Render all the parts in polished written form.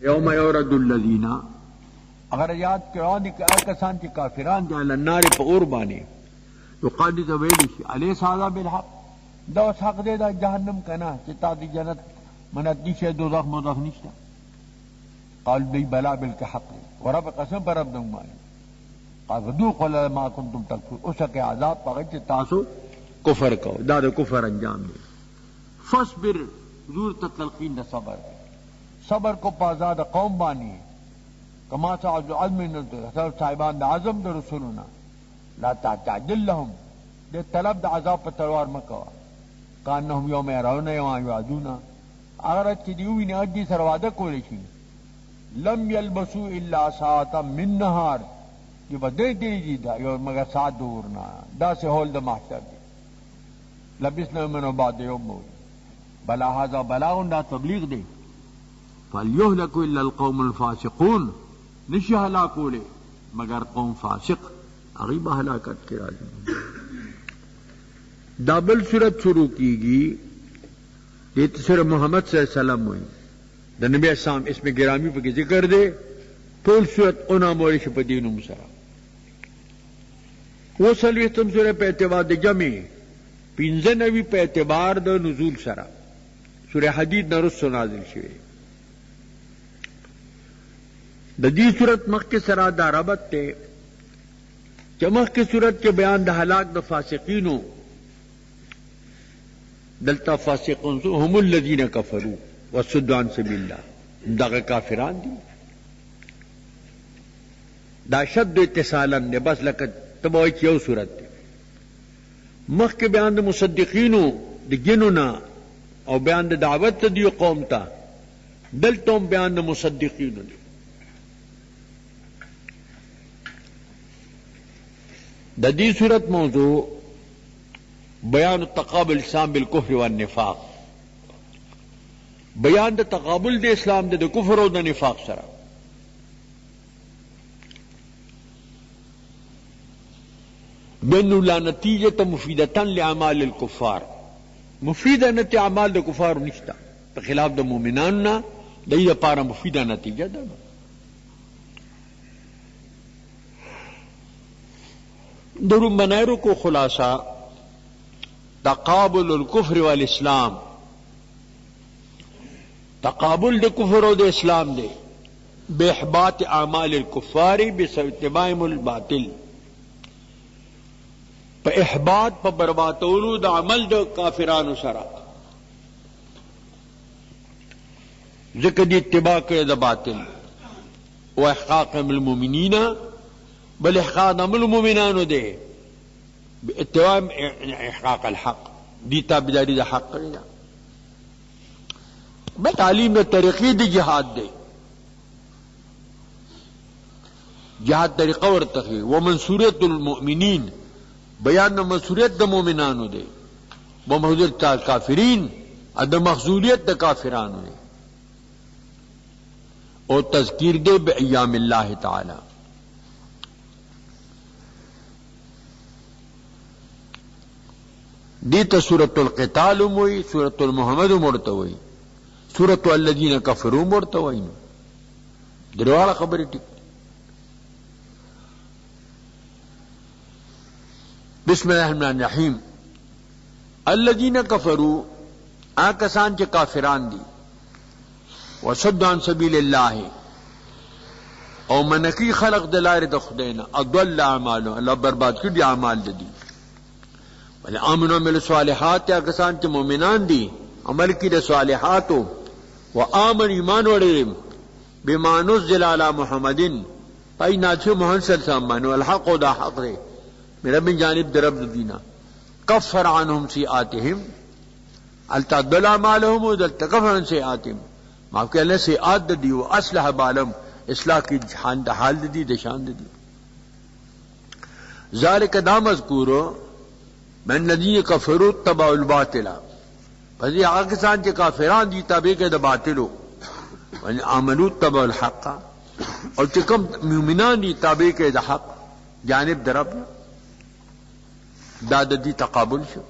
یوم یورد الذین اگر یاد کرو دی کہ کسان چې کافران دي علی النار په اور باندې یقال ذ ویل شي الیس هذا بالحق دا حق دی دا جهنم کنا چې تا دی جنت منت دي شه دوزخ مودخ نشته قال دی بلا بالحق ورب قسم پر رب دم قال ذوقوا ما كنتم تکفرون اوسکه عذاب پغه چې تاسو کفر کو دا د کفر انجام دی فاصبر زور تلقین د صبر صبر کو پازاد قوم بانی کما صاحب العزم صاحبان د عزم د رسولنا لا تعجل لهم د طلب د عذاب په تلوار مکوا کانهم یوم يرون یعدون اگر چې دیو نه اجي سره واده کول شي لم يلبسوا الا ساعه من نهار چې بده دی دا یو مگر ساعت دورنا دا سه هول د محشر دی لبسنا منه بعد يوم بلا هذا بلاغ دا تبلیغ دی فَلْيُهْلَكُ إِلَّا الْقَوْمُ الْفَاسِقُونَ نشی ہلاکولے مگر قوم فاسق اغیبہ ہلاکت کے راجی دابل صورت شروع کی گی یہ سورۃ محمد صلی اللہ علیہ وسلم ہوئی دا نبی اسلام اس میں گرامی پہ ذکر دے طول صورت انا مولی شپدین مسرا وہ سلویتم سورہ پہ اعتبار دا جمع پینزہ نوی پہ اعتبار دا نزول سرا سورہ حدید نرس نازل شوئے د دې صورت مخ کې سره دا ربط ته چې مخ کې صورت کې بیان د هلاک د فاسقینو دلته فاسقون هم الذين كفروا وصدوا عن سبيل الله دغه کافران دي دا شد اتصالا نه بس لکه تبوي کې یو صورت ده مخ کې بیان د مصدقینو د جنونا او بیان د دعوت دی قوم ته دلته بیان د مصدقینو دی دا دی صورت موضوع بیان تقابل الاسلام بالکفر والنفاق بیان دا تقابل دے اسلام دے کفر و دا نفاق سرا بینو لا نتیجة مفیدتا لعمال الکفار مفیدہ نتی عمال دا کفار نشتا پا خلاف دا مومناننا دا دا پارا مفیدہ نتیجہ دا درون بنائرو کو خلاصہ تقابل الکفر والاسلام تقابل دے کفر و دے اسلام دے بے احباط اعمال الکفار باتباعهم الباطل پا احباط پا برباتولو دا عمل دا کافرانو سرا ذکر دی اتباع کرے دا باطل و احقاق المؤمنین بل احقاق عمل المؤمنانو دے اتباع احقاق الحق دی تابداری دا حق کرے دا بے تعلیم دا طریقی دی جہاد دے جہاد طریقہ ورتخی ومنصوریت المؤمنین بیان دا منصوریت دا مومنانو دے ومحضورت کافرین دا مخزولیت دا کافرانو دے اور تذکیر دے بے ایام اللہ تعالی دیتا سورة القتال موئی سورة المحمد مرتوئی سورة الذین کفروا مرتوئی دروارا خبری ٹک بسم اللہ الرحمن الرحیم الذین کفروا آکسان چے کافران دی وصدوا عن سبیل اللہ او منکی خلق دلائر دا خدینا اضل اعمالو اللہ برباد کر دی اعمال دی آمنوا عملوا الصالحات یا کسان چے مومنان دی عمل کی دے صالحاتو وآمن ایمان وڑیم بما نزل علی محمدin پای نازل محمد صلی اللہ علیہ وسلم والحق دا حق دے میرا من جانب در رب دینا کفر عنہم سیئاتہم التعدل اعمالہم ودلتا کفر عن سیئاتہم معاف کہ اللہ سیئات دی و اصلح بالم اصلاح کی حال دی دشان دی ذالک دا مذکورو من الذین کفروا اتبعوا الباطل پس یہ آکسان کے کافران دی تابع کے دا باطلو آمنوا اتبعوا الحق اور چکم مومنان دی تابع کے دا حق جانب درب دا دی تقابل شو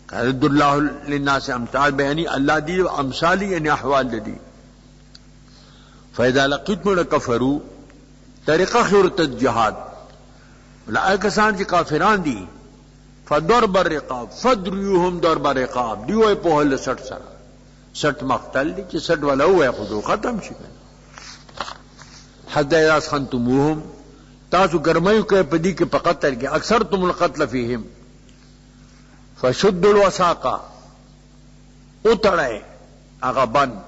قرد اللہ للناس امثال بیانی اللہ دی امثالی یعنی احوال دی فاذا لقيتم کفروا طریقہ خورت جہاد لائے کسان چی کافران دی فضرب الرقاب فدریوهم ضرب الرقاب دیوئے پوہل سٹ سرا سٹ مقتل دی چی سٹ والا ہوئے خودو ختم شکن حد ایراز خنتموهم تاسو گرمائیو کے پدی کے پقتل کے اکثرتم القتل فیہم فشد الوساقہ اتڑے آغا بند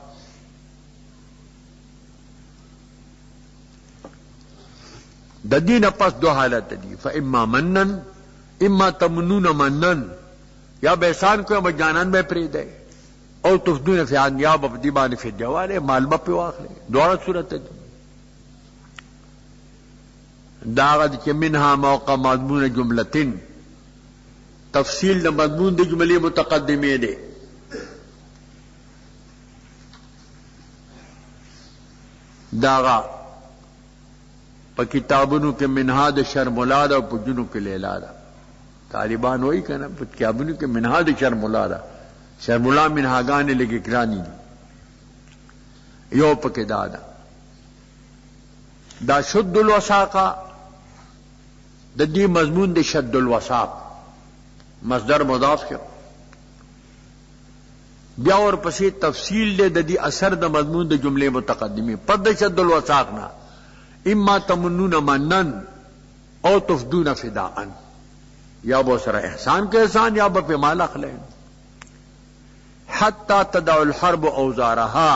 ددین پس دو حالت دی فاما منن اما تمنون منن یا بحسان کو یا جانان بے پرید ہے او تفدون فیان یا بپدیبان فی جوالے مال بپی واخلے دوارا صورت دی داغت چی منہا موقع مضمون جملتن تفصیل دا مضمون دی جملی متقدمی دے داغا پا کتابونو کے منہاد شرمولا دا پا جنو کے لیلا دا طالبان وہی کہنا پا کتابونو کے منہاد شرمولا دا شرمولا منہاگانے لگے کرانی دی یو پا کے دا شد الوساقہ دا دی مضمون دی شد الوساق مصدر مضاف کیا بیا اور پسی تفصیل دے دا دی اثر دا مضمون دا جملے متقدمی پد شد الوساقنا اما تمنون منن او تفدون فداءن یا وہ سر احسان کے احسان یا بپی مال اخلین حتی تدع الحرب اوزارہا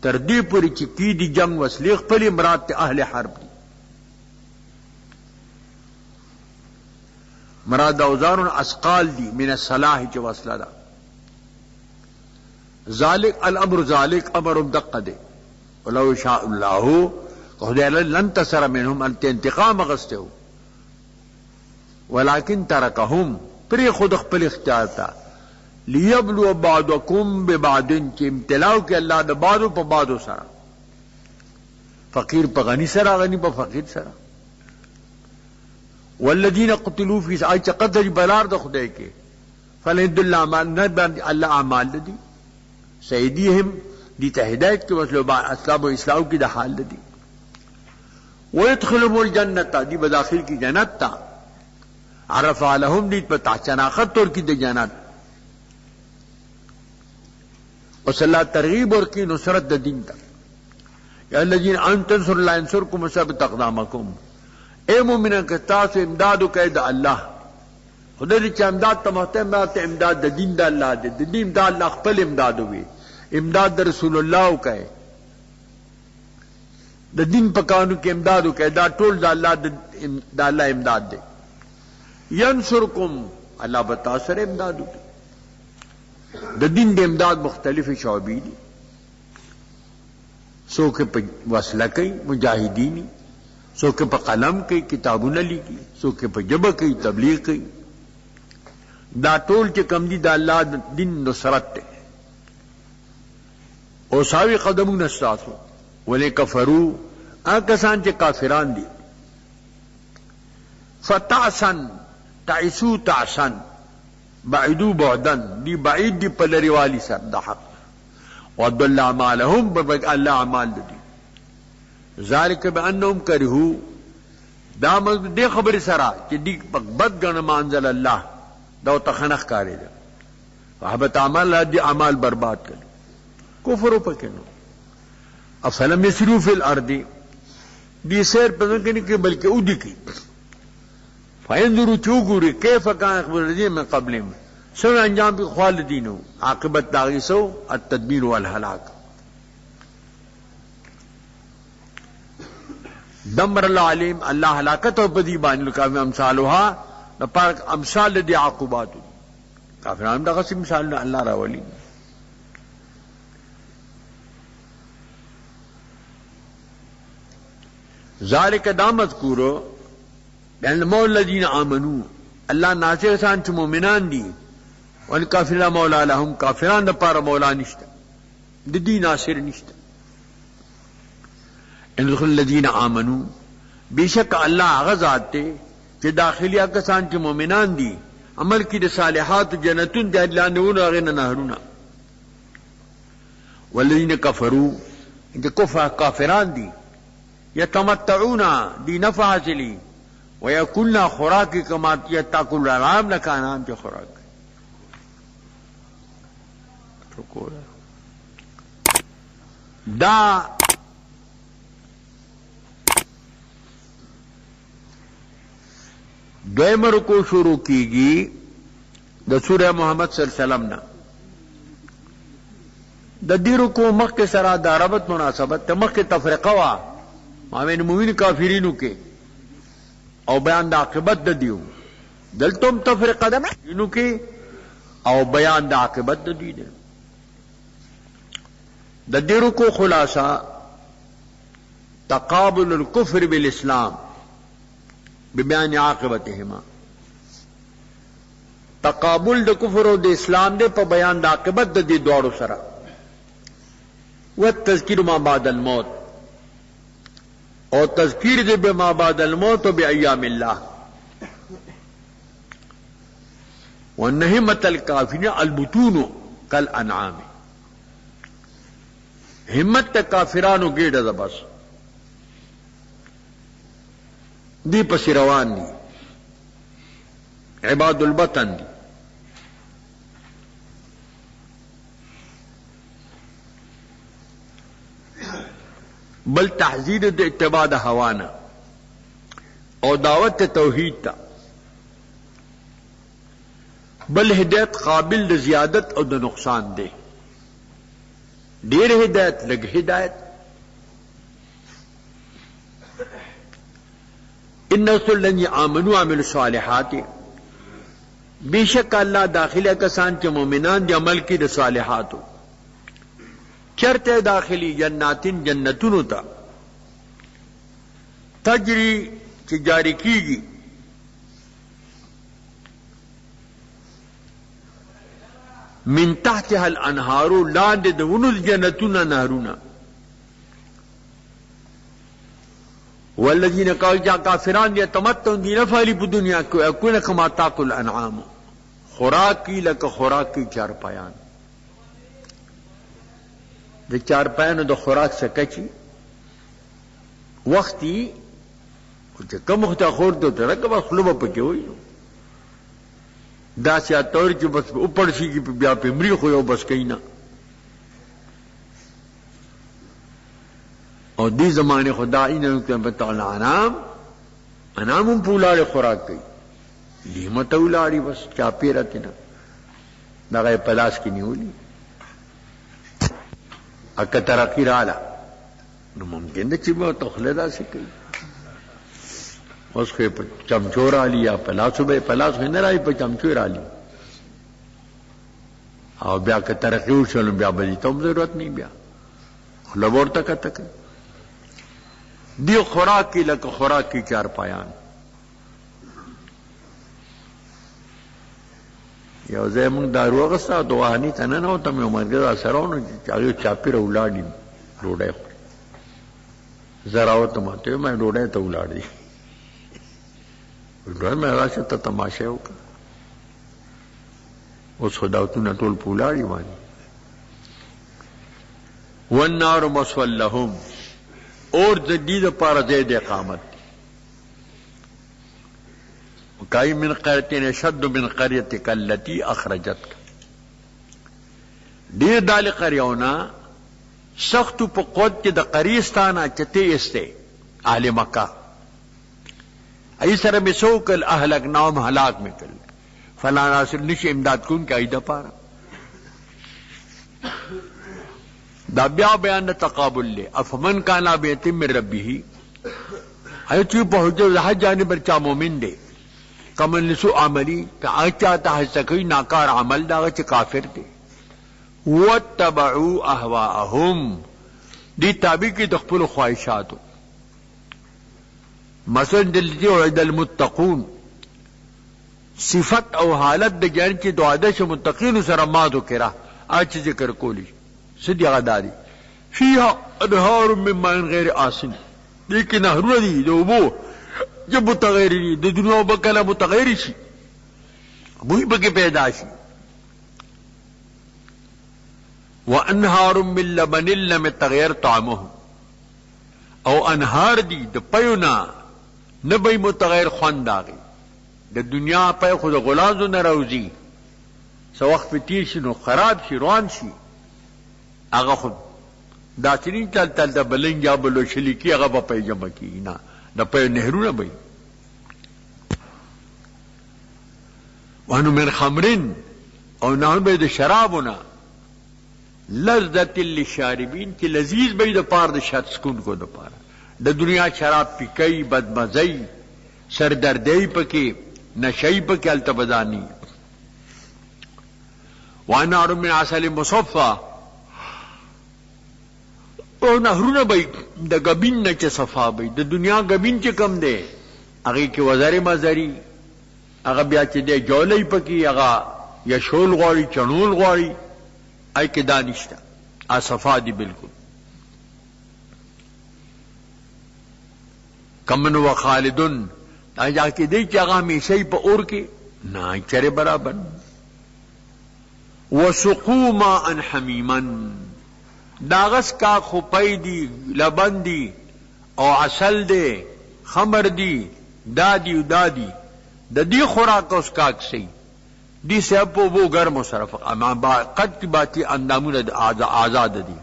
تردی پوری چکی دی جنگ وسلیخ پلی مراد تے اہل حرب دی مراد اوزارن اسقال دی من الصلاح چی وصلہ دا ذالک الامر ذالک امر دق دے ولو شاء اللہ خدای لن تصر منهم انت انتقام غسته ولكن تركهم پری خود خپل اختیار تا لیبلو بعضکم ببعض کی امتلاو کہ اللہ دا بعضو پا بعضو سرا فقیر پا غنی سرا غنی پا فقیر سرا والذین قتلوا فی آئی قتل بلار دا خدای کے فلہد اللہ اعمال نبان اللہ اعمال دا دی سیدیہم دی تہدایت کے وصلو اسلام و اسلام کی دا حال دا دی وَيَدْخِلُهُمُ الْجَنَّةَ دی بداخل کی جنت تا عرفا لهم دی پتا چناخت طور کی دی جنت وصل اللہ ترغیب اور کی نصرت دی دین تا یا الذین ان تنصر اللہ انصرکم وثبت اقدامکم اے مومنان کہ تاسو امدادو قید اللہ خدا دی چا امداد تا محتمات امداد دی دین دا اللہ دی دین امداد اللہ خپل امدادو بھی امداد دا رسول اللہ کہے دا دین پکانو کے امدادو کہ دا ٹول دا اللہ امداد دے ینصرکم اللہ بتاثر امدادو دے دا دین دے امداد مختلف شعبی دی سو کے پا وصلہ کئی مجاہدینی سو کے پا قلم کئی کتابون علی کی سو کے پا جبہ کئی تبلیغ کئی دا ٹول کے کم دی دا اللہ دین نصرت دے او ساوی قدمون استاسو ولی کفرو آکسان چے کافران دی فتعسن تعسو تعسن بعیدو بعدن دی بعید دی پلری والی سر دا حق وعد اللہ عمالہم بربک اللہ عمال دی ذالک بانہم کرہو دا مقصد دے خبر سرا چے دی بد گن مانزل اللہ دا تخنخ کارے دا وحبت عمال اللہ دی عمال برباد کرے کفرو پکنو افلم یسرو فی الارض دی سیر پدن کرنے کی بلکہ او دی کی فینظرو چوگوری کیف کان اخبر الذین من قبلہم سن انجام بھی خالدینو عاقبت داغی سو التدبیر والہلاک دمر اللہ علیم اللہ ہلاکت و بدی بانی لکافی امثالوها نپارک امثال دی عاقباتو کافران دا غصی مثالنا اللہ راولی ذالک دا مذکورو بین الذین آمنو اللہ ناصر سان چھ مومنان دی وان کافر مولا لهم کافران دا پارا مولا نشتا دی ناصر نشتا ان دخل الذین آمنو بیشک اللہ غزات تے کہ داخلی کسان چھ مومنان دی عمل کی دا صالحات جنتون دی اللہ نون آغین نہرونا والذین کفرو د کفر کافران دي یتمتعون دی نفع حاصلی ویکلنا خوراکی کما یتاکل الانعام لکه انعام چې خوراک دا دویم رکوع شروع کیږي د سورہ محمد صلی اللہ علیہ وسلم نا د دې رکوع مخکې سره د ربط مناسبت ته مخکې تفریقه وا مابین مومن کافرینو کې او بیان د عاقبت د دیو دلتم تفریقه ده نو کې او بیان د عاقبت د دی ده د دې رکوع خلاصہ تقابل الكفر بالاسلام ببیان عاقبتهما تقابل د کفر او د اسلام دے په بیان د عاقبت د دې دواړو سره والتذکیر ما بعد الموت اور تذکیر دے بما بعد الموت و بایام اللہ والنہمت الکافرین البطون کالانعام ہمت تا کافرانو گیڑا دا بس دی پسی روان دی عباد البطن دی بل تحذیر د اتباع د هوانا او دعوت توحید تا بل ہدایت قابل د زیادت او د نقصان دے ډیر ہدایت لگ ہدایت ان الذين آمنوا وعملوا الصالحات بے شک اللہ داخلہ کسان کے مومنان دی عمل کی د صالحاتو چرتے داخلی جناتن جنتونو تا تجری چی جاری کی گی من تحتها الانہارو لاند دونو جنتون نهرونا والذین قالوا کافران یتمتعون دی نفعلی پا دنیا کو اکون کما تاکل انعام خوراکی لک خوراکی چار پایان د چار پایانو د خوراک سکچی وقتی چې کوم وخت خور ته ترکه بس خلوبه پکې وای دا سیاتور چې بس اوپر شي کې بیا په مری خو یو بس کینا او دې زمانه خدای نه ته تعالی انام پولاړ خوراک کوي لیمت ولاړی بس چا پیرته نه دغه پلاس کې نیولې اکا ترقی رالا نو ممکن ده چی با تخلیدہ سی کئی اس خوی پا چمچو رالی یا پلاسو بے پلاس خوی نرائی پا چمچو رالی او بیا که ترقیو شلو بیا بدی توم ضرورت نہیں بیا خلبور تکا تکا دی خوراک کی لکا خوراک کی چار پایان یو ځای موږ دارو اغسته دعاهني ته ننوتم یو ملګری راسره و نو هغې چاپېره ولاړ ډوډۍ خوري زه راوتم ورته ویم ډوډۍ ته ولاړ دي ډوډۍ مې راشه ته تماشه یې وکړه اوس خو داوتونه ټول په ولاړ یې باندې والنار مسول لهم اور د دې دپاره ځای د اقامت وکای من قرية شد من قريتك التي اخرجتك ډیر دال قریونا سخت په قوت کې د قریستانه چته استه اهل مکه ای سره مسوکل اهلک نام هلاک میکل فلا ناصر نشي امداد کون کې ایدا پاره دا بیا بیان تقابل له افمن کان بیت من ربه ایت په حجر حج جانب چا مومن دی کمن لسو عملی کہ آچاتا حسکی ناکار عمل دا چھ کافر دے واتبعوا احواءهم دی تابع کی تخپل خواہشاتو مثلا دلتی وعد المتقون صفت او حالت دا جان چی دعادش متقین سر مادو کرا آج ذکر کولی سدی غداری فیها انہار من ماء غیر آسن لیکن نهرون دی دوبو جب متغیری دی د دنیا بکلا متغیری شي بوئی بکی پیدا شي وانهار من لبن لم يتغير طعمه، او انهار دی د پیونا نبی متغیر خوند آغی. د دنیا پی خود غلازو نروزی سو وقت پی تیر شی نو خراب شی روان شی اغا خود دا چنین تل دا بلنگ یا بلو شلیکی اغا با پی جمع کی نا دا پی نهرو نبی. وانو من خمرین او نحن بی دا شرابونا لذت للشاربین کی لذیذ بی دا پار دا شد سکون کو دا پارا. د دنیا شراب پی بدمزی سردردی پکی نشئی پکی التبدانی. وانار من عسل مصفا او نهرون بی دا گبین نچ صفا بی د دنیا گبین چ کم دے اگی کی وزر مزری اگا بیا چ دے جولی پکی اگا یا شول غواری چنول غواری ای کی دانشتا ا صفا دی بالکل. کمن و خالدن جا کے دے چاگا ہمیشہ ہی پا اور کے نا چرے برابر. وسقوا ماء حمیما داغس کا خپئی دی لبن دی او عسل دے خمر دی دادی دادی دا دی خوراک اس کاک سی دی سے اپو وہ گرم و صرف قد کی باتی اندامون آزاد دی.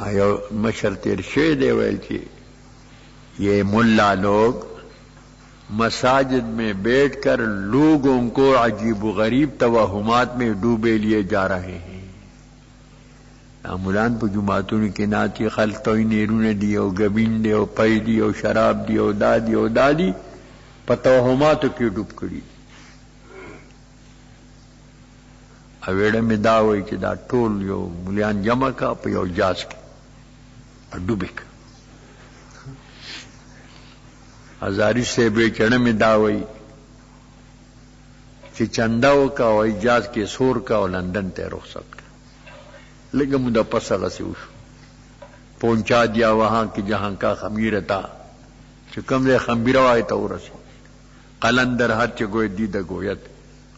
آیا مشر تیر شوی دے ویل چی یہ ملا لوگ مساجد میں بیٹھ کر لوگوں کو عجیب و غریب توہمات میں ڈوبے لیے جا رہے ہیں. ملان پہ جماعتوں کے ناتی خلطوئی نیرون دی او گبین دی او پئی دی او شراب دی او دادی پہ توہماتوں کی ڈوب کری. اویڑے میں دا ہوئی چی دا ٹول یو ملیان جمع کا پہ یو جاز کی ڈوبک ہزاری سے بے چڑھ میں داوئی کہ چنداؤ کا اور اجاز کے سور کا اور لندن تے رخصت کا لیکن مدہ پسا سے پہنچا دیا وہاں کی جہاں کا خمیر تھا چکم دے خمبیر آئے تو رسی قلندر ہر چگوئے دید گویت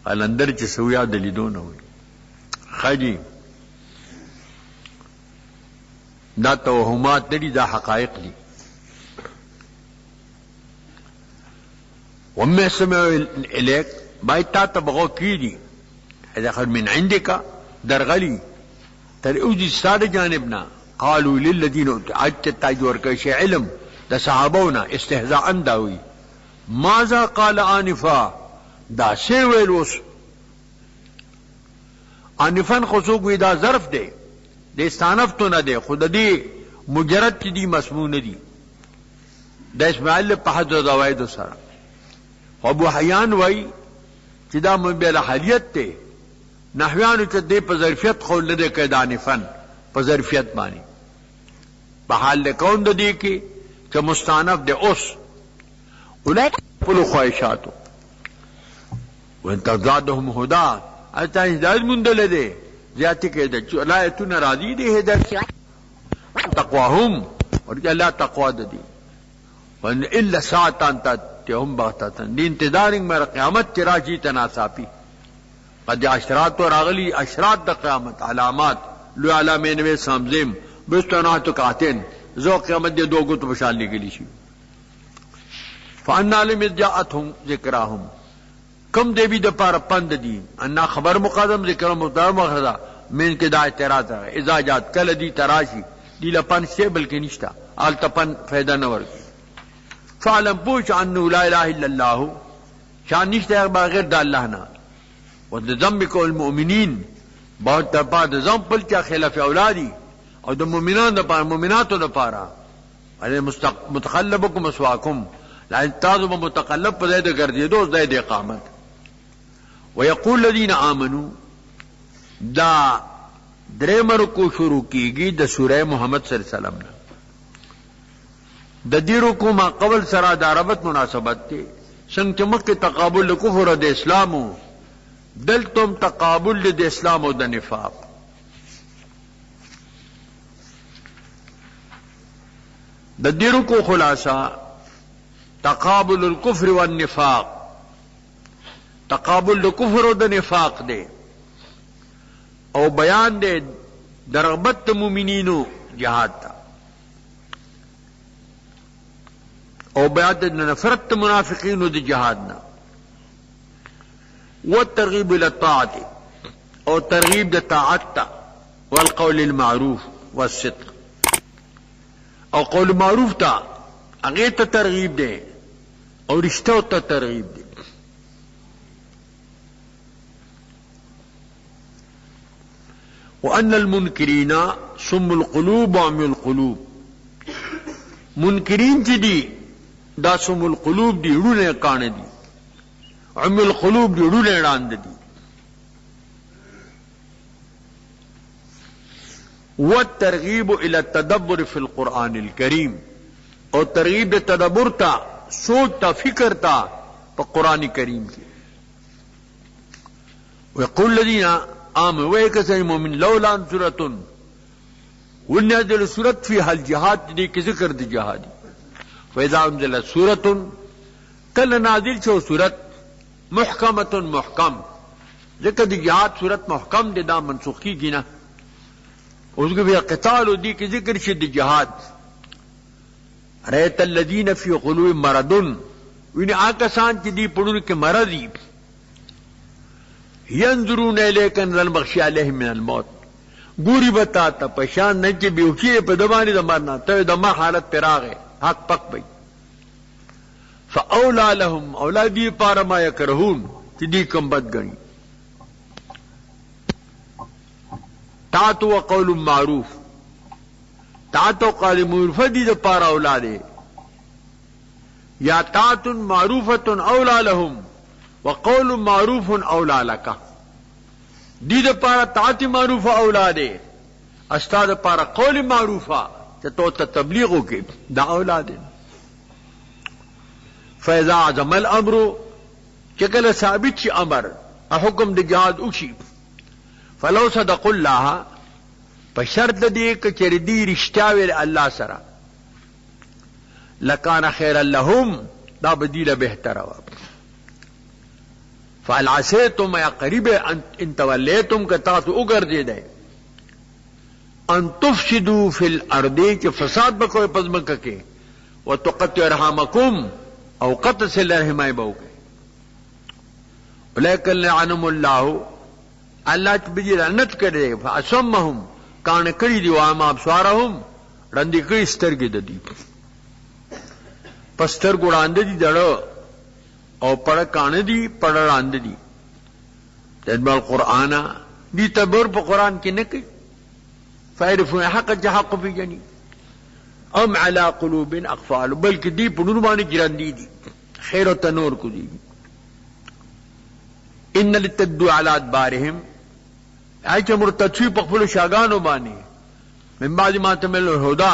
قلندر چسویا دلی دون ہوئی خاجی دا توہمات نری دا حقائق لی. وَمَّا سَمِعُوا إِلَيْكَ بایتا تبغو کی دی حضر من عندکا درغلی تر اوزی ساد جانبنا قالوا للذین عجت تاجور کشی علم دا صحابونا استہزاءن داوی ماذا قال آنفا دا سیویلوس آنفن خصوص دا ظرف دے دے استانف تو نہ دے خود دی مجرد کی دی مسمون دی دا اسماعیل پہد و دوائد و سرا. ابو حیان وائی چی دا مبیل حالیت تے نحویانو چا دے پا ظرفیت خول لدے که دانفن پا ظرفیت مانی بحال دے کون دا دی کی چا مستانف دے اس اولائی پلو خواہشاتو وانتا زادهم ہدا ایتا ہدایت مندل دے زیادتی کہ دے اللہ تو نرازی دے ہدایت تقواہم اور کہ اللہ تقوی دی وان الا ساعتان تاتیہم بغتتن دی انتظارنگ میرا قیامت تراجی تناساپی قد اشرات اور اغلی اشرات دا قیامت علامات لو علامین میں سامزیم بستاناتو کاتین زو قیامت دے دو گت بشالنے کے لیے فانا لم جاءتهم ذکراہم کم دے بھی دپار پند دی انا خبر مقدم ذکر مقدر مخرضا من کے دا اعتراض ہے اذا جات کل دی تراشی دی لپن سے بلکہ نشتا آل تپن فیدہ نور کی فعلم پوچھ انہو لا الہ الا اللہ شان نشتا ہے بغیر دا اللہ نا وذنبک المؤمنین بہت ترپا دا زم پلچا خلاف اولادی اور دا مومنان دا پارا مومناتو دا پارا متخلبکم مسواکم لائن تازو با متقلب پا زید گردی دو زید اقامت ویقول الذین آمنوا دا دریمر کو شروع کی گی دا سورہ محمد صلی اللہ علیہ وسلم دا دیرو کو ما قبل سرا دا ربط مناسبت تے سنگ چمک کے تقابل کفر دا اسلامو دل تم تقابل دا اسلام و دا نفاق دا دیرو کو خلاصہ تقابل الكفر والنفاق تقابل د کفر او د نفاق دی او بیان دی د رغبت د مؤمنینو جهاد ته او بیان د نفرت د منافقینو د جهاد نه والترغیب الى الطاعه او ترغیب د طاعت ته والقول المعروف والصدق او قول معروف ته هغه ته ترغیب دی او رشتو ته ترغیب دی وأن المنكرين سم القلوب وعمي القلوب منكرين تدي دا سم القلوب دي رونه کان دي عمي القلوب دي رونه راند دي والترغيب الى التدبر في القرآن الكريم او ترغیب تدبر تا سوچ تا فکر تا پا قرآن کریم کی ويقول الذين آمنوا ويكسر المؤمن لولا سورة ونزل سورة فيها الجهاد دي کی ذکر دی جهادی فإذا انزلت سورة کل نازل شو سورة محکمة محکم ذکر دی جهاد سورة محکم دی دا منسوخ کی گینا اس کو بھی قتال دی کی ذکر شد دی جهاد رأيت الذين في قلوبهم مرض وین آکسان چی دی پڑھن کے مرضی ينظرون إليك نظر المغشي عليهم من الموت گوری بتاتا پشان نچے بیوچی پہ دبانی دمرنا تو دمر حالت پر آگئے حق پک بئی فأولا لهم اولادی پارا ما یکرہون چی دی کم بد گنی تاتو وقول معروف تاتو قال معروف دی دا پارا اولادے یا تات معروفت اولا لهم وقول معروف اولا لکا دی دا پارا تات معروف اولادے استاد پارا قول معروفا تو تبلیغو کے دا اولادے فیضا عظم الامر چکل ثابت چی امر حکم دا جہاد اکشی فلو صدق اللہ پشرط دے کچر دی رشتاویر اللہ سرا لکان خیر لهم دا بدیل بہتر فعل عسیتم یا قریب ان تولیتم کتاتو اگر دے دے ان تفسدو فی الارض چی فساد بکوئے پزمکہ کے وتقطع ارحامکم او قطع سے لرحمائی باوکے لیکن لعنم اللہ اللہ چی بجی لعنت کردے فاسمہم کان کری دی واما ابسوارہم رندی کری سترگی دی پستر گوڑاند دی دڑو او پڑا کان دی پڑا راند دی تدبر القرآن دی تبر پا قرآن کی نکی فیرفون حق جحق فی جنی ام علا قلوب اقفال بلکہ دی پنور بانی جرندی دی خیر و تنور کو دی ان لتدو علا ادبارہم ایچا مرتدفی پقفل شاگانو بانی من بعد ما تمل الہدا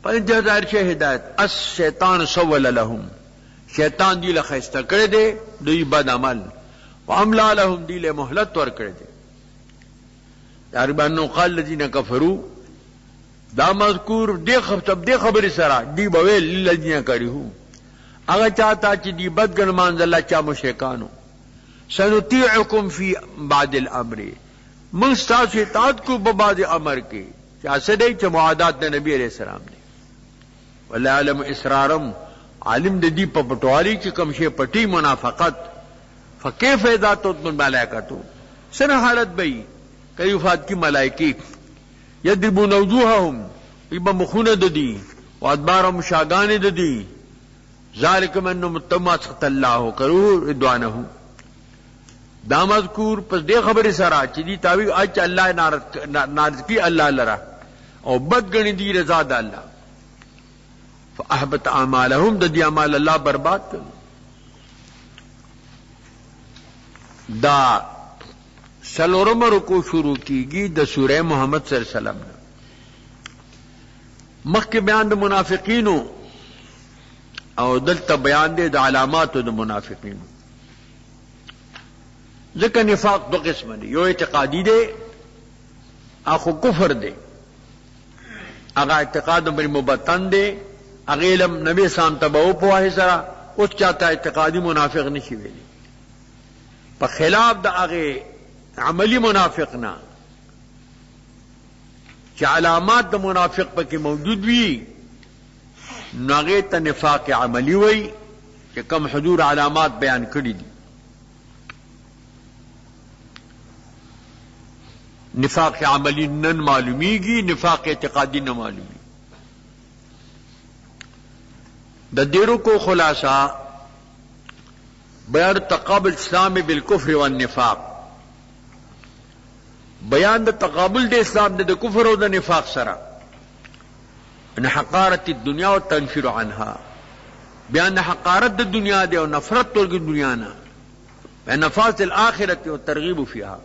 پر انتظار شے ہدایت اس شیطان سول لهم شیطان دی لخیستہ کرے دے دوی بد عمل وعملا لهم دی لے محلت ور کرے دے یاربانو قال الذین کفروا دا مذکور دے خبر سرا دی بویل للذین کریہو اگر چاہتا چی دی بدگن مانز اللہ چا مشرکانو سنطیعکم فی بعد الامر من ستاسو اطاعت کو ببعد امر کے چاہ سدے چا معادات نبی علیہ السلام نے واللہ علم اسرارم عالم دی پا پٹوالی چی کمشے پٹی منافقت فکیف اذا تطمن ملائکتو سن حالت بئی کئی وفات کی ملائکی یدربون وجوہہم ایبا مخون دی وادبارم شاگان دی ذالک من متمات سخت اللہ کرو ردوانہو دا مذکور پس دے خبر سرا چی دی تاویق آج اللہ نارد کی اللہ لرا او بد گنی دی رضا دا اللہ فاحبت اعمالهم دا دی اعمال اللہ برباد کر دا سلورم رکو شروع کی گی دا سورہ محمد صلی اللہ علیہ وسلم مخ کے بیان دا منافقینو او دلتا بیان دے دا علامات دا منافقینو ذکر نفاق دو قسم دے یو اعتقادی دے آخو کفر دے اگا اعتقاد بری مبتن دے اگیلم نبی سام تباو پواہی سرا اس چاہتا اعتقادی منافق نشی ویلی په خلاف د هغه عملی منافق نه چې علامات د منافق پکې موجود وي نو هغه ته نفاق عملی وي چې کم حضور علامات بیان کړي دي. نفاق عملی نن معلومیږي، نفاق اعتقادی نه معلومی. د دیرو کو خلاصہ بیان تقابل اسلام بالکفر والنفاق، بیان د تقابل د اسلام د کفر او د نفاق سره، ان حقارت الدنیا و تنفر عنها، بیان حقارت د دنیا دی او نفرت ورګ دنیا نه، نفاس الاخرت و ترغیب فيها،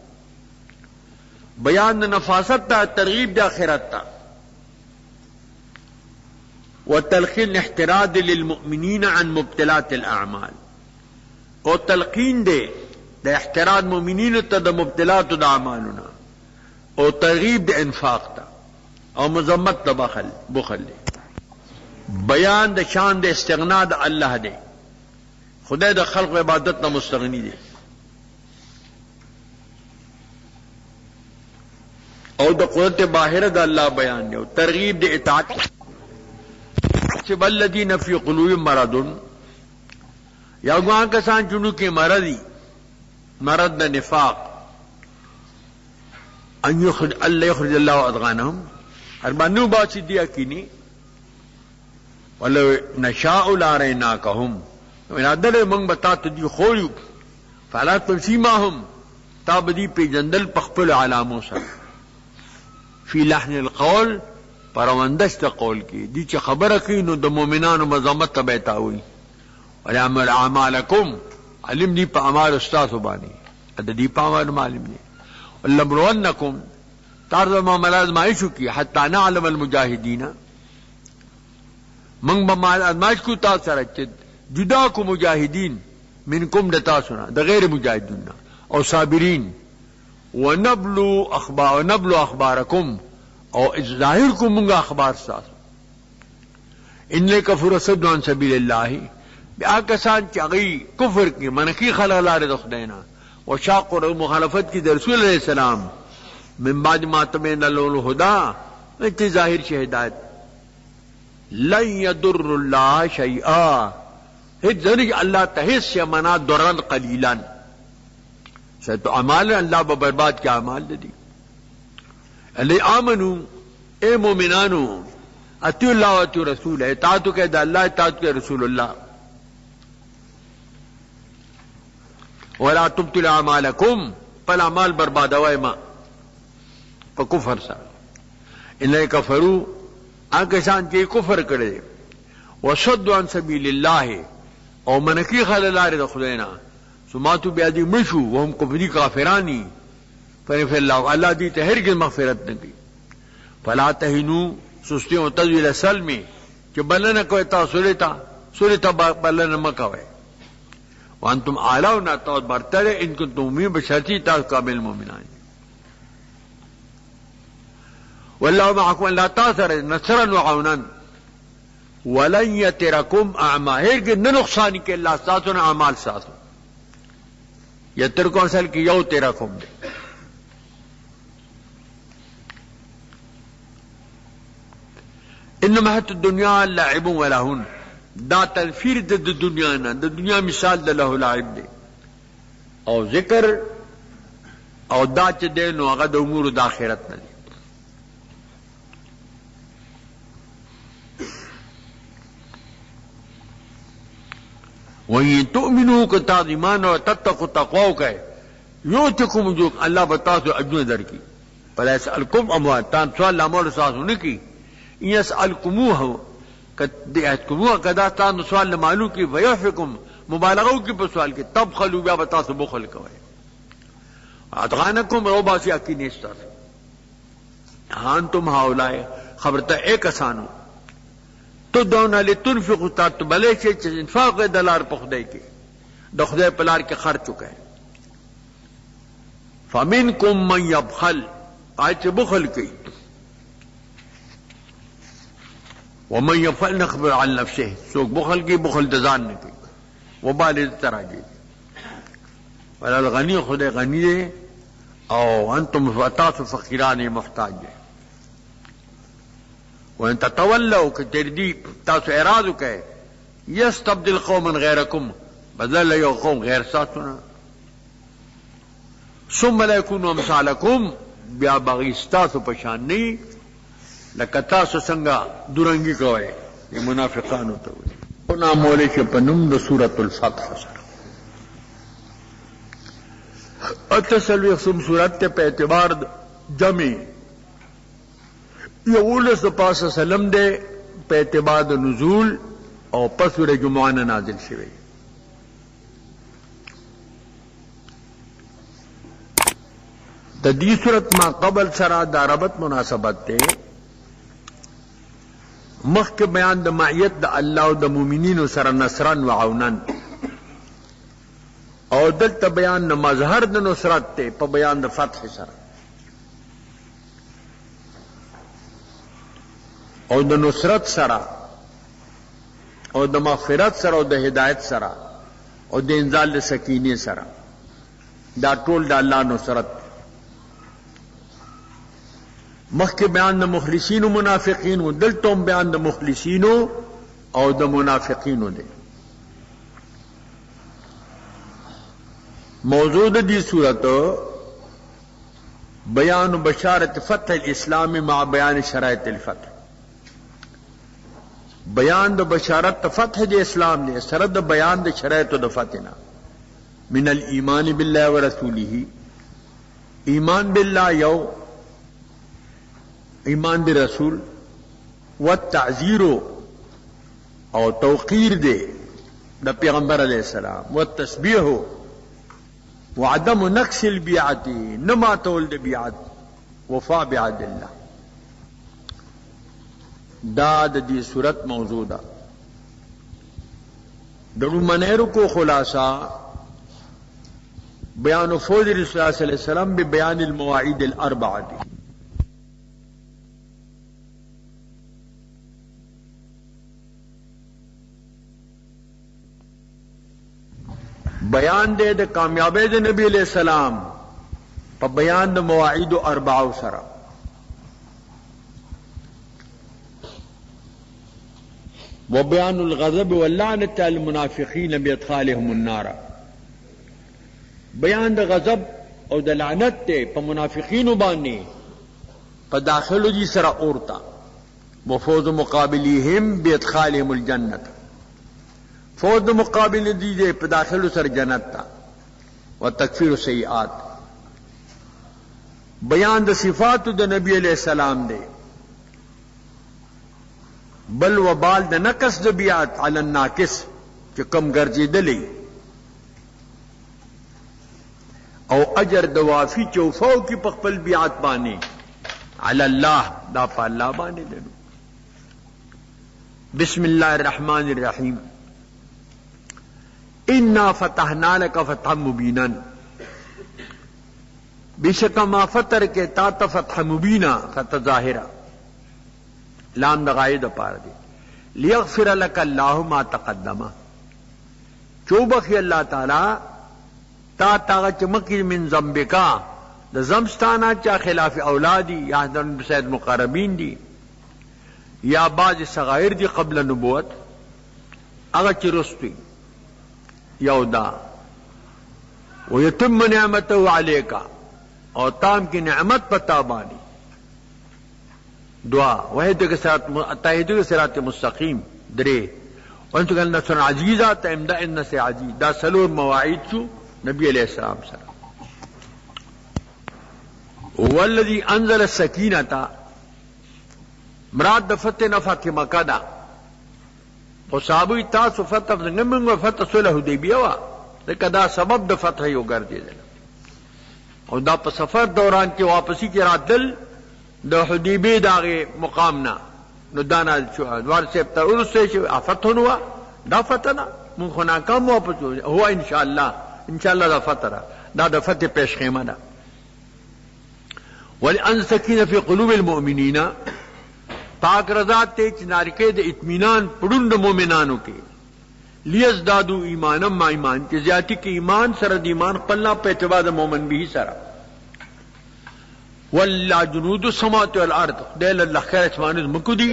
بیان د نفاست ته ترغیب د آخرت ته، وتلقين احتراز للمؤمنين عن مبتلات الاعمال، او تلقین دے د احتراز مؤمنین ته د مبتلات د اعمالنا، او ترغیب د انفاق ته، او مذمت د بخل دے، بیان د شان د استغنا د الله دے، خدای د خلق و عبادت نه مستغنی دے، او د قدرت باهره د الله بیان دے، او ترغیب د اطاعت چې بلذین فی قلوبهم مرض، یا گوان کسان چنو کے مرضی مرض دا نفاق، اللہ یخرج اللہ ادغانہم، اربانو باسی دیا کینی، ولو نشاء لاریناکہم، ارادل منگ بتا تدی خوریو، فلا تنسیماہم، تاب دی پی جندل پخپل علاموں سر، فی لحن القول، پروندشت قول کی، دی چی خبر کی نو دا مومنان و مضامت تبیتاوئی، وَلَعَمَلْ أَعْمَالَكُمْ، علم دی پا عمال استاذ بانی، ادھا دی پا عمال معلم دی، وَلَّبْرُوَنَّكُمْ، تارد معاملہ ازمائش کی، حتی نعلم المجاہدین، منگ ازمائش کو تاثر اچھت، جدا کو مجاہدین، منکم دتا سنا، دا غیر مجاہدین، او صابرین، وَنَبْلُو أَخْبَارَكُمْ، او ظاہر کو منگا اخبار ساس، اِنَّ كَفُرَ صَدُّ عَنْ سَبِيلِ اللَّهِ، بیا کسان چې هغه کفر کی منکی خلق لاره د خداینا او شاق او مخالفت کی د رسول الله السلام من بعد ما تبین له الهدى، چې ظاهر شي هدایت، لن يضر الله شيئا، هیڅ ذری الله ته هیڅ منا ضرر قلیلا، شاید اعمال الله به برباد کی اعمال دي. الی امنو، اے مومنانو، اطیعوا الله واطیعوا رسول، اطاعت کې د الله، اطاعت کې رسول الله، ولا تبطل اعمالکم، پل اعمال بربادوائے ما پا کفر سا، انہی کفرو، آنکسان چی کفر کرے، وصدو عن سبیل اللہ، او منکی خل اللہ رضا خدینا، سماتو بیادی مشو وهم کفری کافرانی، فنفر اللہ دی تہرگز مغفرت نکی، فلا تہنو، سستیوں تزویل سلمی، کہ بلن کوئی تا سلتا بلن مکوئے، وانتم اعلون، تو برتر ان کنتم مؤمنین، بشرطی تا کامل مومنان، واللہ معکم، اللہ تاثر نصرا وعونا، ولن یترکم اعمال، ہرگز نہ نقصانی کے اللہ ساتھوں اعمال ساتھوں، یترکم اصل کی یو ترکم دے، انما حیات الدنیا لعب ولہن، دا تنفیر د دنیا نه، د دنیا مثال د له لعب دی، او ذکر او دا چې دی نو هغه د امور د آخرت نه دی. وَإِن تُؤْمِنُوا كَتَعْظِ ایمان او تتقوا تقوا وکړئ، یؤتکم اجرکم، الله به تاسو اجرونه درکړي، فلا یسألکم اموال، تاسو سوال اموال تاسو نه کی، یسألکموه کدیاتکموه، کدا تاسو سوال معلوم کی، ویحفکم مبالغو کی په سوال کې، تبخلوا، بیا به تاسو بخل کوئ، ادغانکم رو باسی اکی نیستا، ہان تم ہاولائے خبرتا ایک اسانو، تو دونا لتنفقوا، تا تو بلے سے انفاق دلار پخدے کے، دخدے پلار کے خرچ چکے، فمنکم من یبخل، آج سے بخل کی، ومن یبخل نخبر عن نفسه، سوک بخل کی، بخل دزان نے کی، وبال طرح کی، وللغنی خدای غنی دے او انتم تاسو فقیران محتاج دے وان تتولوا کتردی تاسو اعراض کئ یستبدل قوما غیرکم بدل یو قوم غیر ساتونا ثم لا یکونوا امثالکم بیا بغی ستاسو پشان نہیں لکه تاسو څنګه دورنګي کوئ یہ منافقانو ته وایي نامولی چې په نوم د سورۃ الفتح سره اتصلویختم سورت تے پہ اعتبار جمع یولس دا پاس سلم دے پہ اعتبار دا نزول اور پسور جمعان نازل شوی دا دی صورت ما قبل سرا دا ربط مناسبت تے مخ کے بیان دا معیت دا اللہ و دا مومنین سر نصران و عونان او دلتا بیان دا مظہر دا نصرت تے پا بیان دا فتح سر او دا نصرت سرا او دا مغفرت سرا او دا ہدایت سرا او دا انزال دا سکینے سرا دا ٹول دا اللہ نصرت مخ کے بیان دا مخلصین و منافقین و دلتوں بیان دا مخلصین او دا منافقین دے موضوع دی صورت بیان بشارت فتح الاسلام مع بیان شرائط الفتح بیان دا بشارت فتح دی اسلام دے سرد بیان دا شرائط دا فتحنا من الایمان باللہ و رسولہ ایمان باللہ یو ایمان دی رسول والتعزیر او توقیر دے دا پیغمبر علیہ السلام والتسبیح وعدم نقص البیعت نما تولد بیعت وفا بعهد اللہ دا دی صورت موضوع دا درو منیرو کو خلاصہ بیان فوز رسول اللہ صلی اللہ علیہ وسلم ببیان المواعید الاربعہ دی بیان دے دا کامیابی دے نبی علیہ السلام پا بیان دا مواعید و اربعو سرا و بیان الغضب واللعنت المنافقین بادخالهم النار بیان دا غضب او دا لعنت تے پا منافقین بانی پا داخلو جی سرا اورتا و فوز مقابلیہم بادخالهم الجنت فوز مقابل دیجئے پہ داخل سر جنت تا و تکفیر سیئات بیان دا صفات دا نبی علیہ السلام دے بل و بال دا نقص دا بیعت علی الناقص کہ کم گرجی دلی او اجر دوافی چوفاو کی پخپل بیعت بانے علی اللہ دا پا اللہ بانے دنو بسم اللہ الرحمن الرحیم انا فتحنا لک فتحا مبینا بشک ما فتر کے تا فتح مبینا فتح ظاہرہ لام دغائد پار دے لیغفر لک اللہ ما تقدم چوبخی اللہ تعالی تا تاغ چمکی من ذنبکا دا زمستانا چا خلاف اولادی یا حضرن بسید مقربین دی یا بعض صغائر دی قبل نبوت اگا چی رسطوی یودا ویتم نعمته علیکا اور تام کی نعمت پتا بانی دعا وحیدو کے صراط مستقیم درے وانتو کہ نصر عزیزہ تیمدہ ان سے عزیز دا سلور مواعید شو نبی علیہ السلام سلام والذی انزل السکینتا مراد دفتح نفتح مکہ دا او صحابوی تاسو فتح نمینگ و فتح صلح حدیبیہ وا لیکن دا سبب دا فتح یو گردی دل او دا پا سفر دوران کی واپسی کی رات دل دا حدیبی داغی مقامنا نو دانا دوار سیبتا ارسے شو فتح نوا دا فتح نا من خنا کم واپس ہوا انشاءاللہ دا فتح را دا فتح پیش خیمہ دا وَلِأَنْ سَكِينَ فِي قُلُوبِ الْمُؤْمِنِينَ پاک رضا تے چنارکے دے اطمینان پڑند مومنانو کے لیزدادو ایمانم ما ایمان چې زیاتی کې ایمان سره د ایمان خپلنا په اعتبار د مؤمن به سره والله جنود السماوات والارض دل الله خیر اسمان مکو دی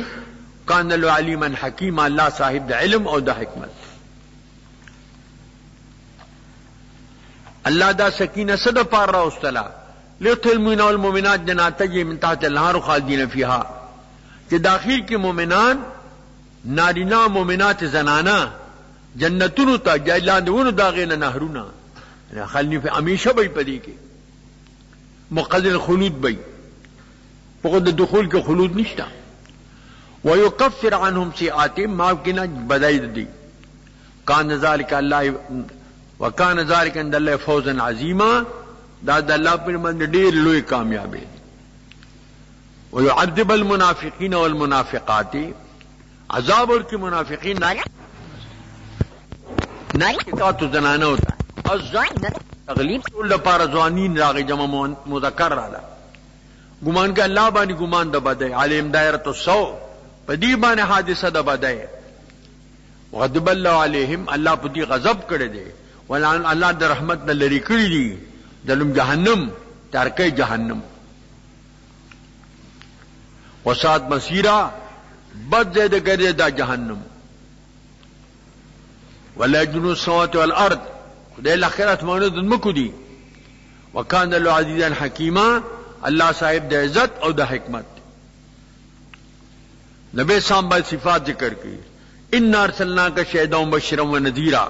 کان له علیما حکیم الله صاحب د علم او د حکمت الله دا سکینه صد پار را واستلا ليدخل المؤمنين والمؤمنات جنات تجري من تحت الانهار خالدين فيها کہ داخل کے مومنان نارینا مومنات زنانا جنتونو تا جلاندونو داغینا نهرونا خلنی فی امیشہ بی پدی کے مقدر خلود بی فقد دخول کے خلود نشتا ويكفر عنهم سیئاتهم معاف کنا بدائی دی کان ذالک اللہ وکان ذالک عند اللہ فوزا عظیما دا اللہ پر من دیر لوی کامیابی ويعذب المنافقين والمنافقات عذاب اور کی منافقین نائکات زنانہ ہوتا ہے تغلیب اللہ پارا زوانین راغی جمع مذکر رالا گمان کا اللہ بانی گمان دا بدے علیم دائرت السو پدی بانی حادثہ دا بدے وغضب اللہ علیہم اللہ پدی غضب کردے دے ولعن اللہ دا رحمت دا لری کری دی دلم جہنم ترکی جہنم وساد مسیرہ بد زید گرے دا جہنم ولا جنود السماوات والارض خدای الاخرت مانود مکو دی وکان اللہ عزیزا حکیما اللہ صاحب دا عزت او دا حکمت نبی سام باید صفات ذکر کی ان ارسلناک شاہدا ومبشرا ونذیرا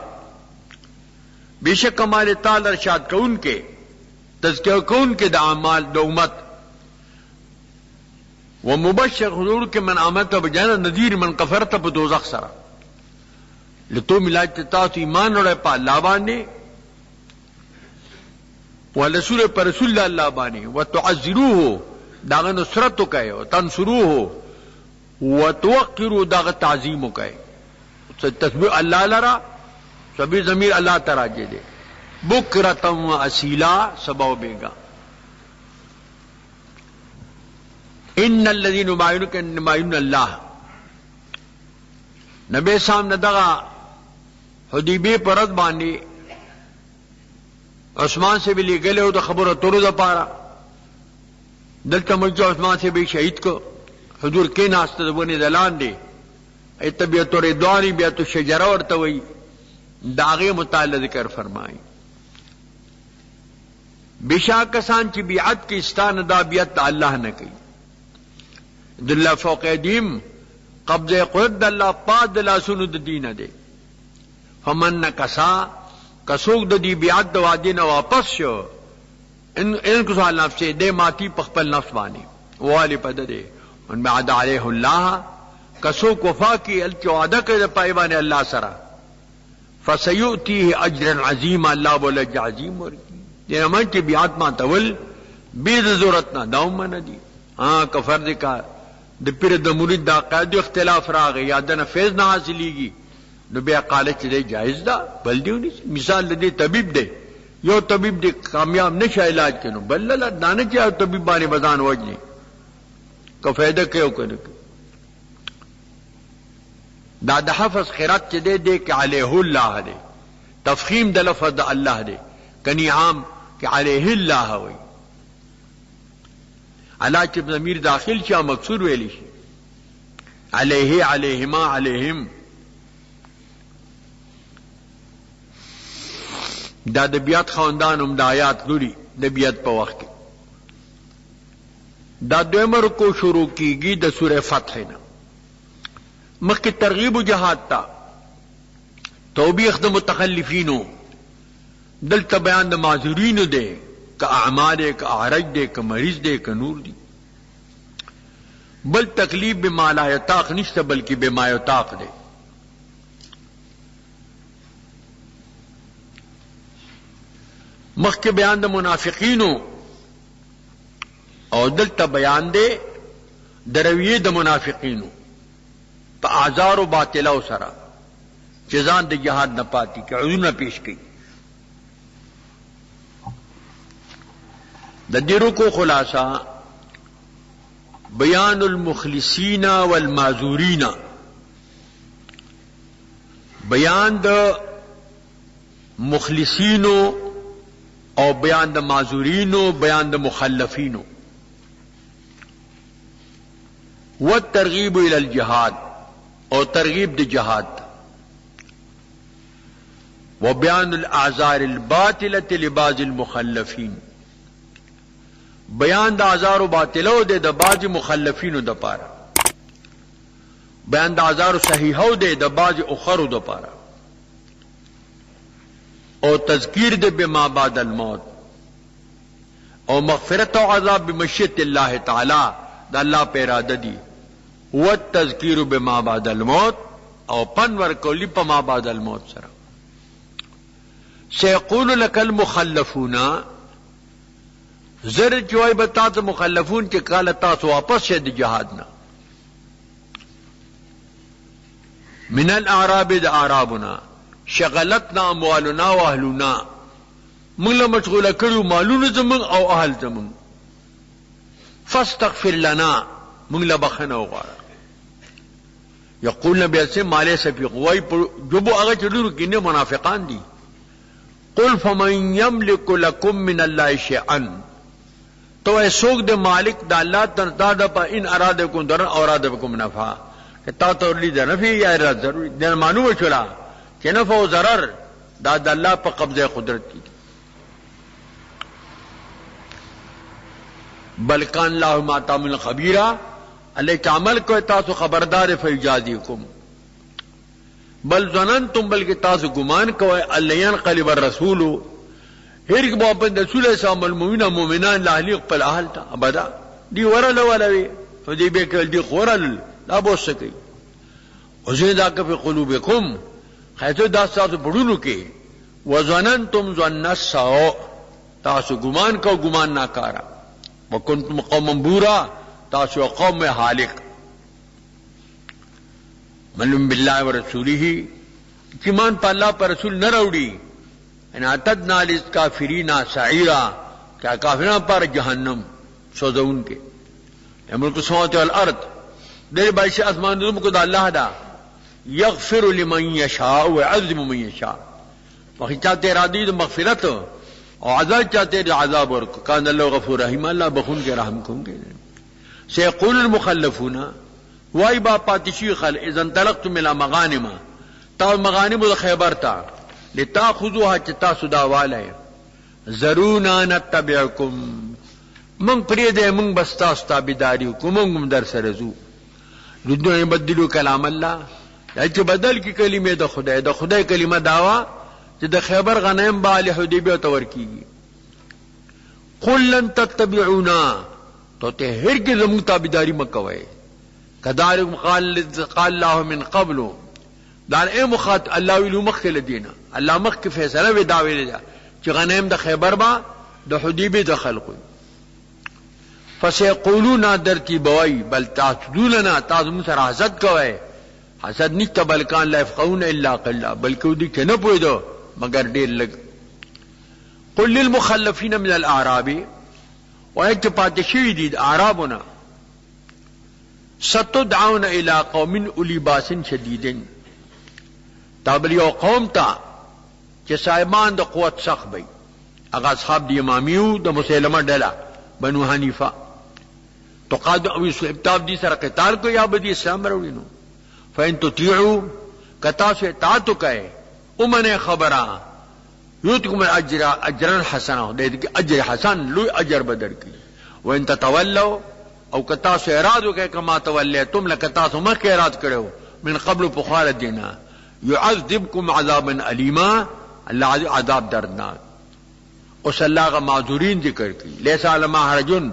بے شک ہمارے تعالی ارشاد کون کے تذکرہ کون کے دا اعمال دا امت ومبشر حضور کے من آمد بجانا نذیر من کفرت بدوزخ سرا لتو ملاج تتاو ایمان اور پا اللہ بانے ورسول پر رسول اللہ بانے وتعزروه داغ نصرت کہے وتنصروه وتوقروا داغ تعظیم کہے تسبیح اللہ لرا سبھی ضمیر اللہ تراجے دے بکرتم و اصیلا سبو بیگا ان الذين يبايعونك انما يبايعون الله نبی سامنے دغا حدیبی پر رد باندھی عثمان سے بھی لے گلے ہو تو خبر تورو دا پارا دلتا مجھو عثمان سے بھی شہید کو حضور کے ناستا دبونی دلان دے ایتا بیتو ردوانی بیتو شجرہ ورطوئی داغی مطالعہ ذکر فرمائی بشاک کسان چی بیعت کی استان دا بیعت اللہ نہ کی دلہ فوق دیم قبض قدرت اللہ پاک دلا سند دین دے فمن نکسا کسوک دی بیعت دوا دین واپس شو ان کو سوال نفس سے دے ماتی پخپل نفس بانی والی پد دے ان میں عدا علیہ اللہ کسوک وفا کی الچ وعدہ کے پائیوان اللہ سرا فسیؤتیہ اجرا عظیم اللہ بولے عظیم ورکی دینا من کی بیعت ما تول بید ضرورتنا داؤں من دی ہاں کفر دکا د پیر د مرید دا قاعده اختلاف راغی یا دنه فیض نه حاصلیږي نو بیا قاله چې دی جایز ده بل دیونی مثال دی طبیب دی یو طبیب دی کامیاب نشه علاج کینو بل لا دانه چې طبیب باندې بزان وجنی کو فائدہ کیو کنه دا د حفظ خیرات چې دی دی ک علیه الله دی تفخیم د لفظ الله دی کنی عام ک علیه الله وی علا چب ضمیر داخل شاہ مقصور ویلی شی علیہ علیہما علیہم دا دبیات خواندان ام دا آیات لوری دبیات پا وقت دا دویمر کو شروع کی گی دا سورہ فتحنا مخی ترغیب و جہاد تا توبیخ دا متخلفینو دلتا بیان دا معذورینو دے کا اعمال دے کا اعرج دے کا مریض دے کا نور دی بل تکلیف بما لا یطاق نشتا بلکہ بما یطاق دے مخ کے بیان دا منافقینو اور دلتا بیان دے درویے دا منافقینو پا اعذار و باطلہ سرا چیزان دا جہاد نہ پاتی کہ عذر نہ پیش کی ددیرو کو خلاصہ بیان المخلصین والمعذورین بیان د مخلصینو او بیان د معذورینو، بیان د مخلفینو. والترغیب الی الجہاد او ترغیب د جہاد، وبیان الاعذار الباطلة لبعض المخلفین، بیان د اعذار باطلو د بعض مخلفینو د پاره، بیان د اعذار صحیحو د بعض اخرو د پاره، او تذکیر د بما بعد الموت، او مغفرت او عذاب بمشیت اللہ تعالی دا اللہ پہ ارادہ دی. والتذکیر بما بعد الموت، او پن ورکولی پا ما بعد الموت سرا. سیقول لک المخلفون، زر چوائی بتات مخلفون چی کال تاس واپس شد جہادنا. من الاعراب دا اعرابنا، شغلتنا اموالنا و اهلنا، من لا مشغوله کړو مالونه زمون او اهل زمون. فاستغفر لنا، من لا بخنه وغواړه. یقول نبی اسلام مالے سفی قوی جبو هغه چډورو کینه منافقان دي. قل فمن يملك لكم من الله شيئا، تو ایسوک دے مالک دا اللہ تنتا دا پا ان ارادکم درن اور ارادکم نفع، کہ تا تولی دا نفع یا اراد ضروری دین معلوم چلا کہ نفع و ضرر دا دا اللہ پا قبضہ قدرت کی. بلکان اللہ ما تعمل خبیرہ، اللہ تعمل کو تاسو خبردار فیجازیکم. بل ظننتم، بلکہ تاسو گمان کو اللہ ينقلب الرسول، هرګ به په رسول الله صلی الله مومنان لا اهلی خپل اهل ته ابدا دی ورل ولوي فدی به کول دی خورل لا بوسکی او زه دا که په قلوبکم خیته دا تاسو بډونو کې وظننتم ظن السوء، تاسو ګمان کو ګمان ناکارا، وکنتم قوما بورا، تاسو قوم هالک. ملم بالله ورسوله، ایمان په الله پر رسول نه راوړي. ان اعتدنا للکافرین سعیرا، کیا کافران پر جہنم سوزون کے. ملک السماوات والارض، دیر بارش آسمان دم کو دا اللہ دا یغفر لمن یشاء ويعذب من یشاء. وقت چاہتے ارادی تو مغفرت اور عذاب چاہتے تو عذاب، اور کان اللہ غفور رحیم، اللہ بخون کے رحم کون کے. سیقول المخلفون، وائی با پاتشی خل اذا انطلقتم الى مغانم، تا مغانم خیبر تا لتاخذوها چتا سدا والے. ضرونا نتبعکم، من پریدے من بستا ستابداری کو من در سرزو. ردو یبدلو کلام اللہ، چ بدل کی کلمے د خدای، د خدای کلمہ داوا چې د خیبر غنیم با له حدیبیہ تور کیږي. قل لن تتبعونا، تو ته هرگز زمون تابداری مکوئے. کذالک قال الله من قبل، دار اے مخاط اللہ ویلو مخل دینا، اللہ مخ کی فیصلہ وی داوی لے جا چی غنیم دا خیبر با دا حدیبی دخل کوئی. فسیقولون درتی بوائی بل تحسدوننا، تازمون سر حسد کوئے. حسد نیتا بلکان لا یفقهون الا قلا، بلکہ دی کہ نہ پوئی دو مگر دیر لگ. قل للمخلفین من الاعراب، ویک پاتشوی دید اعرابنا، ستدعون الى قوم اولی باس شدیدن، تابلی او قوم تا چې صاحبان د قوت سخت بی. اغا اصحاب دی امامیو د مسلمہ ڈلا بنو حنیفہ، تو قاد او ابتاب دی سر قتال کو یا بدی اسلام روڑینو. فین تطیعو، کتا سے اطاعتو کہے امن خبرہ یوتکم الاجر اجرا حسنا، دے کہ اجر حسن لوی اجر بدر کی. وان تتولوا، او کتا سے ارادو کہے کما تولیتم، لکتا سے مخ اراد کرو من قبل پخوال دینا، یعذبکم عذابا علیما، اللہ عذاب دردناک. اس اللہ کا معذورین ذکر کی. لیسا علما حرجن،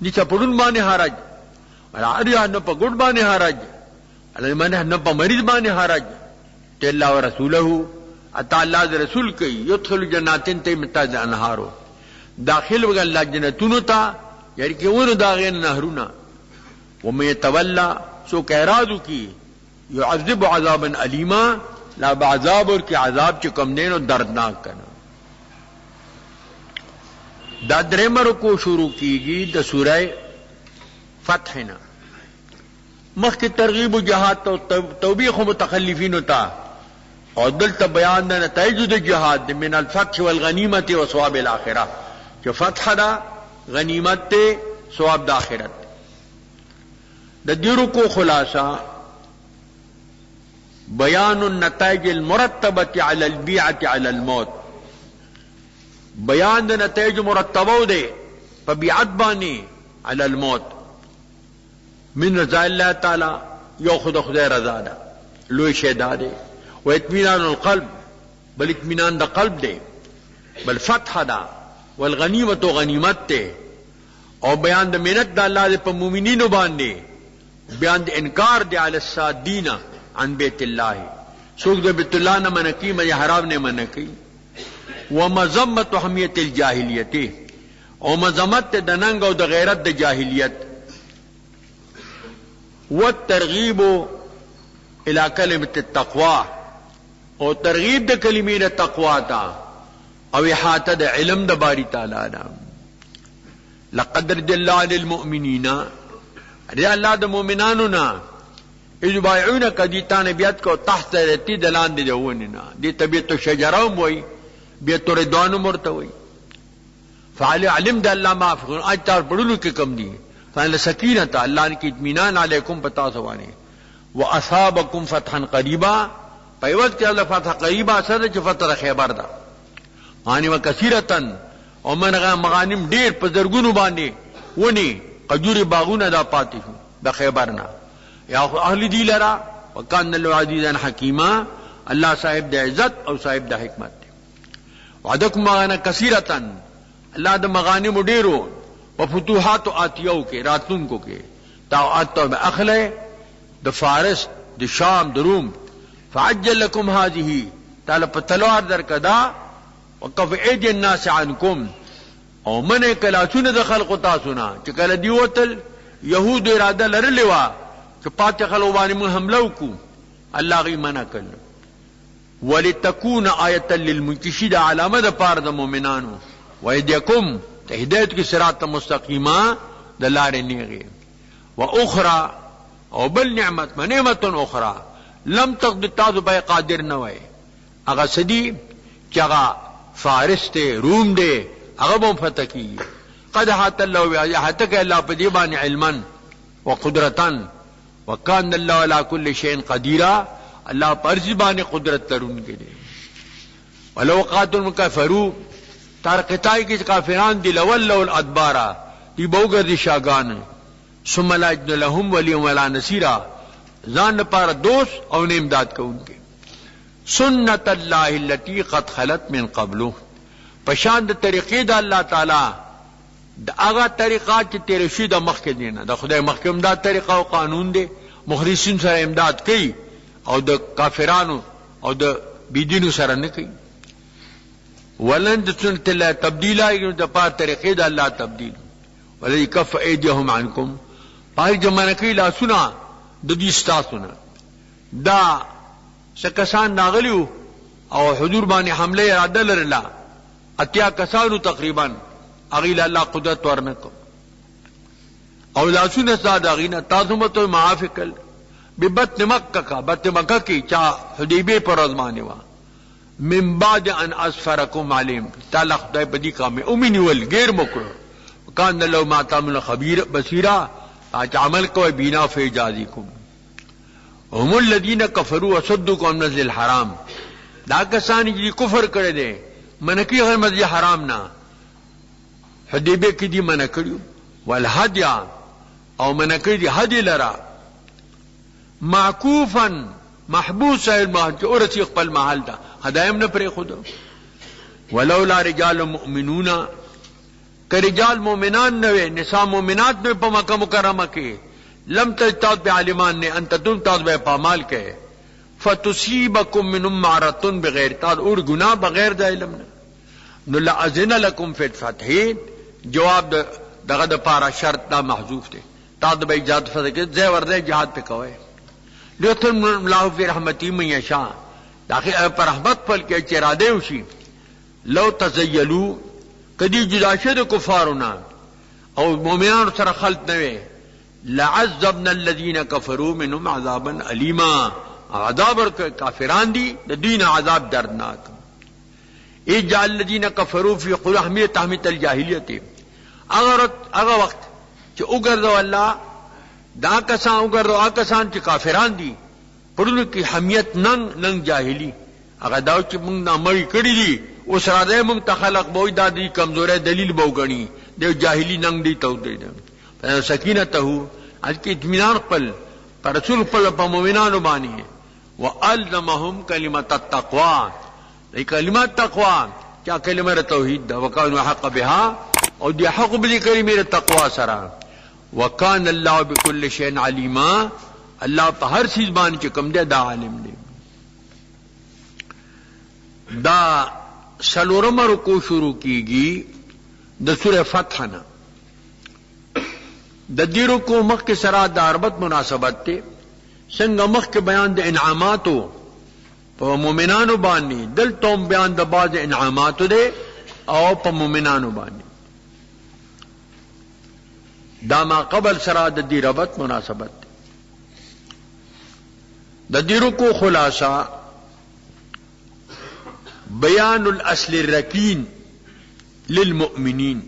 نیچا پڑن بانے حرج، اریا نہ پا گڑ بانے حرج، اللہ نہ پا مریض بانے حرج. تے اللہ و رسولہ اتا اللہ دے رسول کی یدخل جناتن تے متاز انہارو، داخل وگا اللہ جنتونو تا یعنی کہ انہوں داغین نہرونا. ومن یتولا، سو کہرادو کی یعذب عذابا علیما، لا بعذاب اور کی عذاب چکم دین اور دردناک کرنا. دا درمر کو شروع کی گی دا سورہ فتحنا. مخ کی ترغیب و جہاد تو توبیخ و متخلفین ہوتا او دلته بیان د نتایج د جهاد من الفتح والغنیمت و ثواب الاخره چې فتح دا غنیمت ته ثواب د آخرت د دیرو کو خلاصہ بیان النتائج المرتبه علی البیعه علی الموت بیان د نتایج مرتبه ده په بیعت باندې علی الموت من رضا الله تعالی یو خدای رضا ده لوی شی ده و اطمینان القلب بل اطمینان د قلب ده بل فتح ده والغنیمت غنیمت ده او بیان د منت د الله په مؤمنینو باندې بیان د انکار دی علی الصادین عن بیت الله سوق د بیت الله نه منکی مې حرام نه منکی ومذمت حمیت الجاهلیت او مذمت د ننګ او د غیرت د جاهلیت والترغیب الى کلمه التقوا او ترغیب د کلمې د تقوا ته او احاطه د علم د باری تعالی نه لقد رضي الله عن المؤمنين رضي الله د مؤمنانو نه یبایعونک دی تانبیت کو تحت رتی دلان دی دوننا دی طبیعت شجره وای بیت رضوان مرته وای فعل علم د الله معفون اجر پړلو کې کم دي فعل سکینه الله کی اطمینان علیکم پتا سوانه واصابکم فتحا قریبا پیوت کې الله فتح قریبا سره چې فتح خیبر ده معنی وکثیرتن او منغه مغانم ډیر په زرګونو باندې ونی قجوري باغونه دا پاتې شو د خیبرنا یا اهل دی لرا وکانه الله عزیزا حکیما الله صاحب د عزت او صاحب د حکمت وعدکم مغانه کثیرتن الله د مغانم ډیرو په فتوحات اتیو کې راتون کو کې طاعت او اخله د فارس د شام د روم فعجل لكم هذه تعالی په تلوار درکدا وقف ايدي الناس عنكم او من کلا چونه د خلق تاسو نه چې کله دی وتل يهود اراده لرلی وا چې پاتې خلک باندې موږ حمله وکړو الله غي منع کړ ولتكون آیه للمنتشد علامه د پاره د مؤمنانو ويديكم هدایت کی صراط مستقیمه د لارې نیغي واخرى او بل نعمت اخرى لم تقد تاسو به قادر نه وای هغه سدي چې هغه فارس ته روم دی هغه به فتح کی قد حت الله حتک الله په دې باندې علما وقدرتا وکان الله على كل شيء قدير الله پر ځ باندې قدرت لرونکی دی ولو قاتل مکفروا تارقتای کی کافران دی لولوا الادبار دی بوګر دی شاگان ثم لا يجد لهم ولي ولا نصيرا ځان لپاره دوست او نه امداد کوونکی سنت الله التي قد خلت من قبله پشان د طریقې د الله تعالی د هغه طریقات چې تیر شي د مخکې دینه د خدای مخکې امداد طریقه او قانون دی مخلصین سره امداد کوي او د کافرانو او د بيدینو سره نه کوي ولن د سنت الله تبديل ایږي د پاره طریقې د الله تبديل ولذي كف ايديهم عنكم پای جمعنه کوي لا سنا د دې ستاسونه دا شکسان ناغلیو او حضور باندې حمله اراده لرله اتیا کسانو تقریبا اغیل الله قدرت ورنکو او لاسونه ساده غینه تاسو مته معافقل ببطن مکه کا بطن مکه کی چا حدیبیه پر ازمانه وا من بعد ان اسفرکم علیم تعالی خدای بدی کا میں امنی ول غیر مکرو کان لو ما تعمل خبیر بصیرا اج عمل کو بینا فی جازیکم هم الذين كفروا وصدوا عن المسجد الحرام دا کسان چې کفر کړي دي منکی غیر مسجد حرام نه حدیبیه کې دي منع کړیو والهدي او منع کړی دي هدی لرا معکوفا محبوس المحل چې اورسی خپل محل دا هدایم نه پرې خود ولولا رجال مؤمنون کرجال مؤمنان نه نساء مؤمنات نه په مکه مکرمه کې لم تجتاز بعلمان نے انت تم تاز بے پامال کے فتصیبکم من معرۃ بغیر تاز اور گناہ بغیر د علم نو لاذن لكم فی الفتح جواب دغه د پارا شرط دا محذوف دی تاز به اجازه فضل کې ځای ورده jihad په کوي لوتن الله فی رحمتی من یشاء داخل پر رحمت پر کې چراده وشي لو تزیلوا کدی جدا شه د کفارنا او مؤمنانو سره خلط نه وي لعذبنا الذين كفروا منهم عذابا اليما عذاب ورکړ کافران دي د دوی نه عذاب دردناک اجعل الذين كفروا في قلوبهم تحمية الجاهلية هغه وخت چې وګرځو الله دا کسان وګرځو کسان چې کافران دي پرونو کې حمیت نن جاهلی هغه دا چې موږ نامړی کړی دي اوس راځي موږ ته خلق به دا دي کمزوري دلیل به وګڼي د جاهلی نن دي تو دی سکینته اځ کې اطمینان خپل پر رسول خپل په مؤمنانو باندې والزمهم کلمۃ التقوا ای کلمات تقوا کیا کلمه توحید دا وکانو حق بها او دی حق بلی کلمه تقوا سره وکان الله بكل شيء عليما الله په هر چیز باندې کوم دی دا عالم دی دا سلورم رکوع شروع کیږي د سوره فتح نه د دې رکوع مخ کې سره د اربط مناسبت ته څنګه مخ کې بیان د انعاماتو په مؤمنانو باندې دلته بیان د بعض انعاماتو ده او په مؤمنانو باندې دا ما قبل سره د دې ربط مناسبت د دې رکوع خلاصہ بیان الاصل الرکین للمؤمنین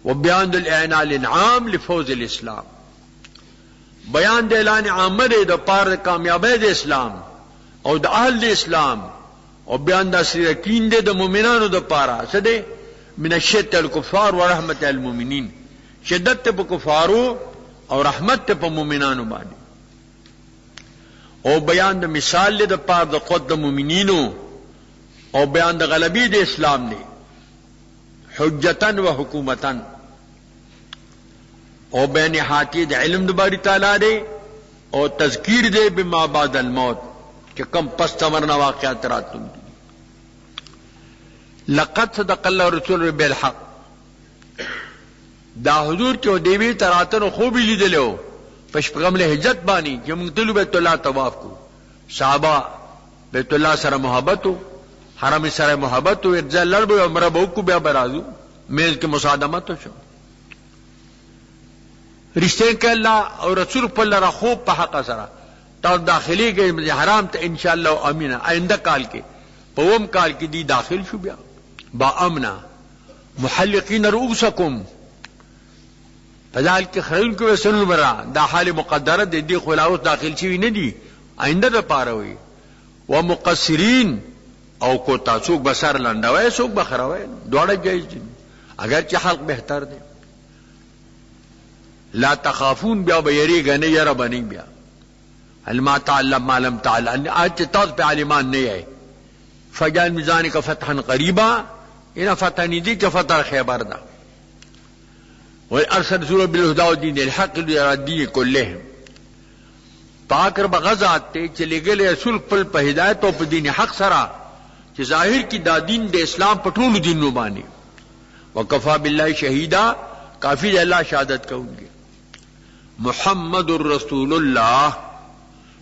وبيان الاعلان العام لفوز الاسلام بیان د اعلان عام د پاره کامیابی د اسلام او د اهل اسلام او بیان د اصل یقین د مؤمنانو د پاره څه ده من الشدة الكفار ورحمت المؤمنین شدت په کفارو او رحمت په مؤمنانو باندې او بیان د مثال د پاره د قوت د مؤمنینو او بیان د غلبی د اسلام دی حجتن و حکومتن او بیان حاتی د علم د باری تعالی دی او تذکیر دی بما بعد الموت کہ کم پس تمرنا واقعات راتم لقد صدق الله رسول بالحق دا حضور کې دیوی تراتن خوب لیدلو پښ پیغام له حجت بانی چې موږ تلو بیت الله طواف کو صحابه بیت الله سره محبت حرم سره محبت او ارجاء لړ به عمره بو کو بیا برازو میل کې مصادمت شو رشتہ کې الله او رسول په لاره خوب په حق سره تا داخلي کې حرام ته ان شاء الله امینه آینده کال کې په ووم کال کې دی داخل شو بیا با امنا محلقین رؤوسکم فذلك خیرون کو وسنل برا دا حال مقدره د دې خلاوت داخل شي نه دي آینده د پاره وي ومقصرین او کو تاسو بسر لندوي سو بخروي دوړه جایز دي اگر چې حق بهتر دي لا تخافون بیا بيریګ نه یره بنی بیا علم تعلم ما لم تعلم اج تاسو په عالمان نه یې فجان میزان کا فتحا قریبا ان فتح ندی کا فتح خیبر دا وارسل رسول بالهدى ودين الحق للدين كله پاکر بغزات ته چلیګل رسول په هدایت او په دین حق سره چې ظاهر کی دا دین د اسلام په ټولو دینونو باندې وکفا بالله شهیدا کافی دی الله شهادت کوونکی محمد رسول الله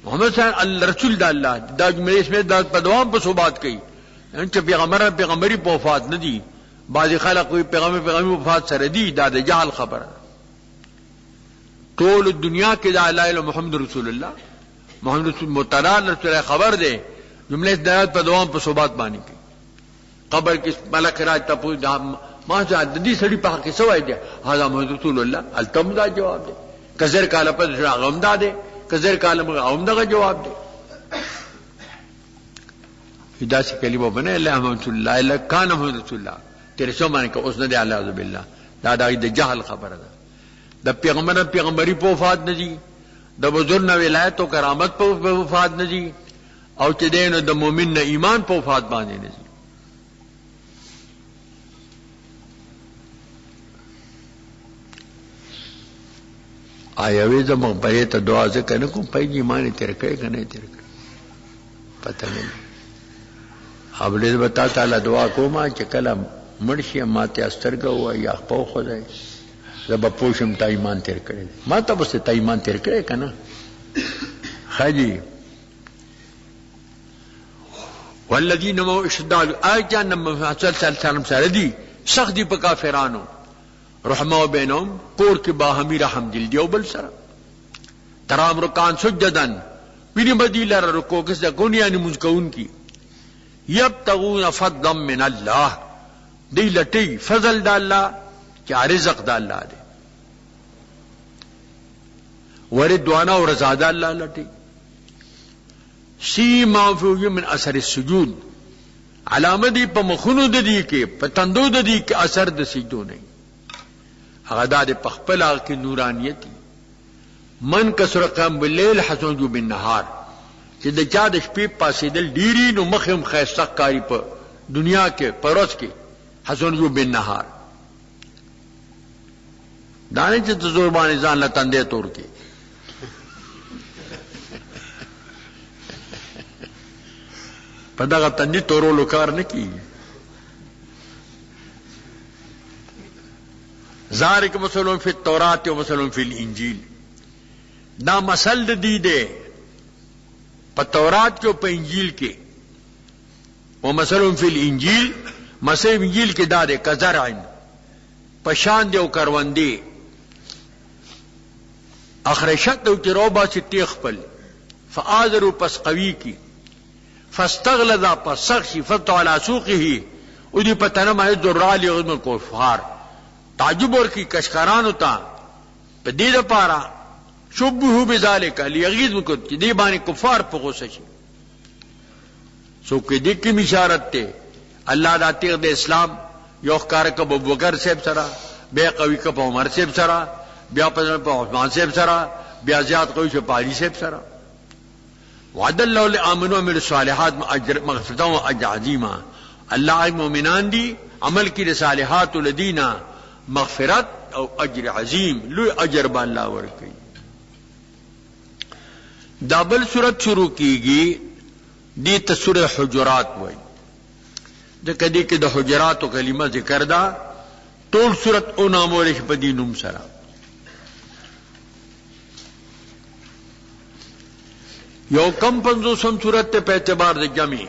محمد صلی الله رسول د الله دا جمله اسمه د په دوام په ثبات کوي چې پیغمبري په وفات نه دي بعض خلق وی پیغمبر وفات سره دي دا د جهل خبره ټول دنیا کې دا لا اله محمد رسول الله محمد رسول متعال رسول خبر ده جمله د په دوام په ثبات باندې کوي قبر کې ملک راج تاسو ما چې د دې سړي په حق کې سوای دي هاذا محمد رسول الله التم دا جواب ده کزر کاله په غم ده کزر کاله غم ده جواب ده دا څه کلمه بنه الله محمد الله الا کان محمد رسول الله تیرے سو معنی کہ اس نے دے اعوذ بالله دا د جهل خبره ده د پیغمبري په وفات نه دي د بزرګ نه ولایت او کرامت په وفات نه دي او چې دین د مؤمن نه ایمان په وفات باندې نه دي آیا وی زمو په ته دعا ځکه نه کوم په ایمان تیر کړي کنه تیر کړي پته نه حبل بتا تعالی دعا کوما چې کلم مرشي ماته استرګه و یا په خدای زب پوشم تا ایمان تیر کړي ما ته بس تا ایمان تیر کړي کنه خاجي والذین مو اشدال اجن مسلسل سلام سره دي سخت دي په کافرانو رحمه بینهم کور کې باهمی رحم دل دی او بل سره ترام رکان سجدن ویني بدیل رکو کس کون یعنی مزکون کی یبتغون فضلا من الله دی لټي فضل د الله چې رزق د الله دی وردوانا او رضا د الله لټي سیما فی من اثر السجود علامه دی په مخونو د دی کې په تندو د دی کې اثر د سجدو نه هغه د پخپل کې نورانیت من کسر قام باللیل حسن جو بالنهار چې د چا د شپې پاسېدل ډیری نو مخم خیسته کاری په دنیا کې پروس کې حسن جو بالنهار دانه چې تزور باندې ځان لتندې تور کې په دغه تندې تورولو کار نه کیږي ذالک مثل فی التوراۃ و مثل فی الانجیل دا مثل دی دے پا تورات کے و پا انجیل کے و مثل فی الانجیل مثل انجیل کے دا دے کزرعن پشان دے و کروندے اخرشت دو کی روبا سی تیخ پل فآذرو پس قوی کی فاستغلظا پس سخشی فتو علا سوقی ہی او دی پتنم آئی ذرالی غزم کفار تعجب اور کی کشکارانو تا پا دید پارا شبہو بذالک لیغیظ مکت چی دی بانی کفار پا غصہ شی سو کہ دیکھ کی مشارت تے اللہ دا تیغ دے اسلام یو اخکار کب ابو بکر سیب سرا بے قوی کب عمر سیب سرا بیا پا عثمان سیب سرا بیا زیاد قوی شب علی سیب سرا وعد اللہ علی آمنو عمل صالحات مغفرتا و اجر عظیما اللہ آئی مومنان دی عمل کی رسالحات لدینا مغفرت او اجر عظیم لوی اجر با اللہ ورکی دابل صورت شروع کی گی دی تسور حجرات وئی دکا دی که دا حجرات و کلمہ ذکر دا طول صورت او نامورش پدی نم سرا یو کم پنزوسم صورت تے پہ اعتبار دا جمع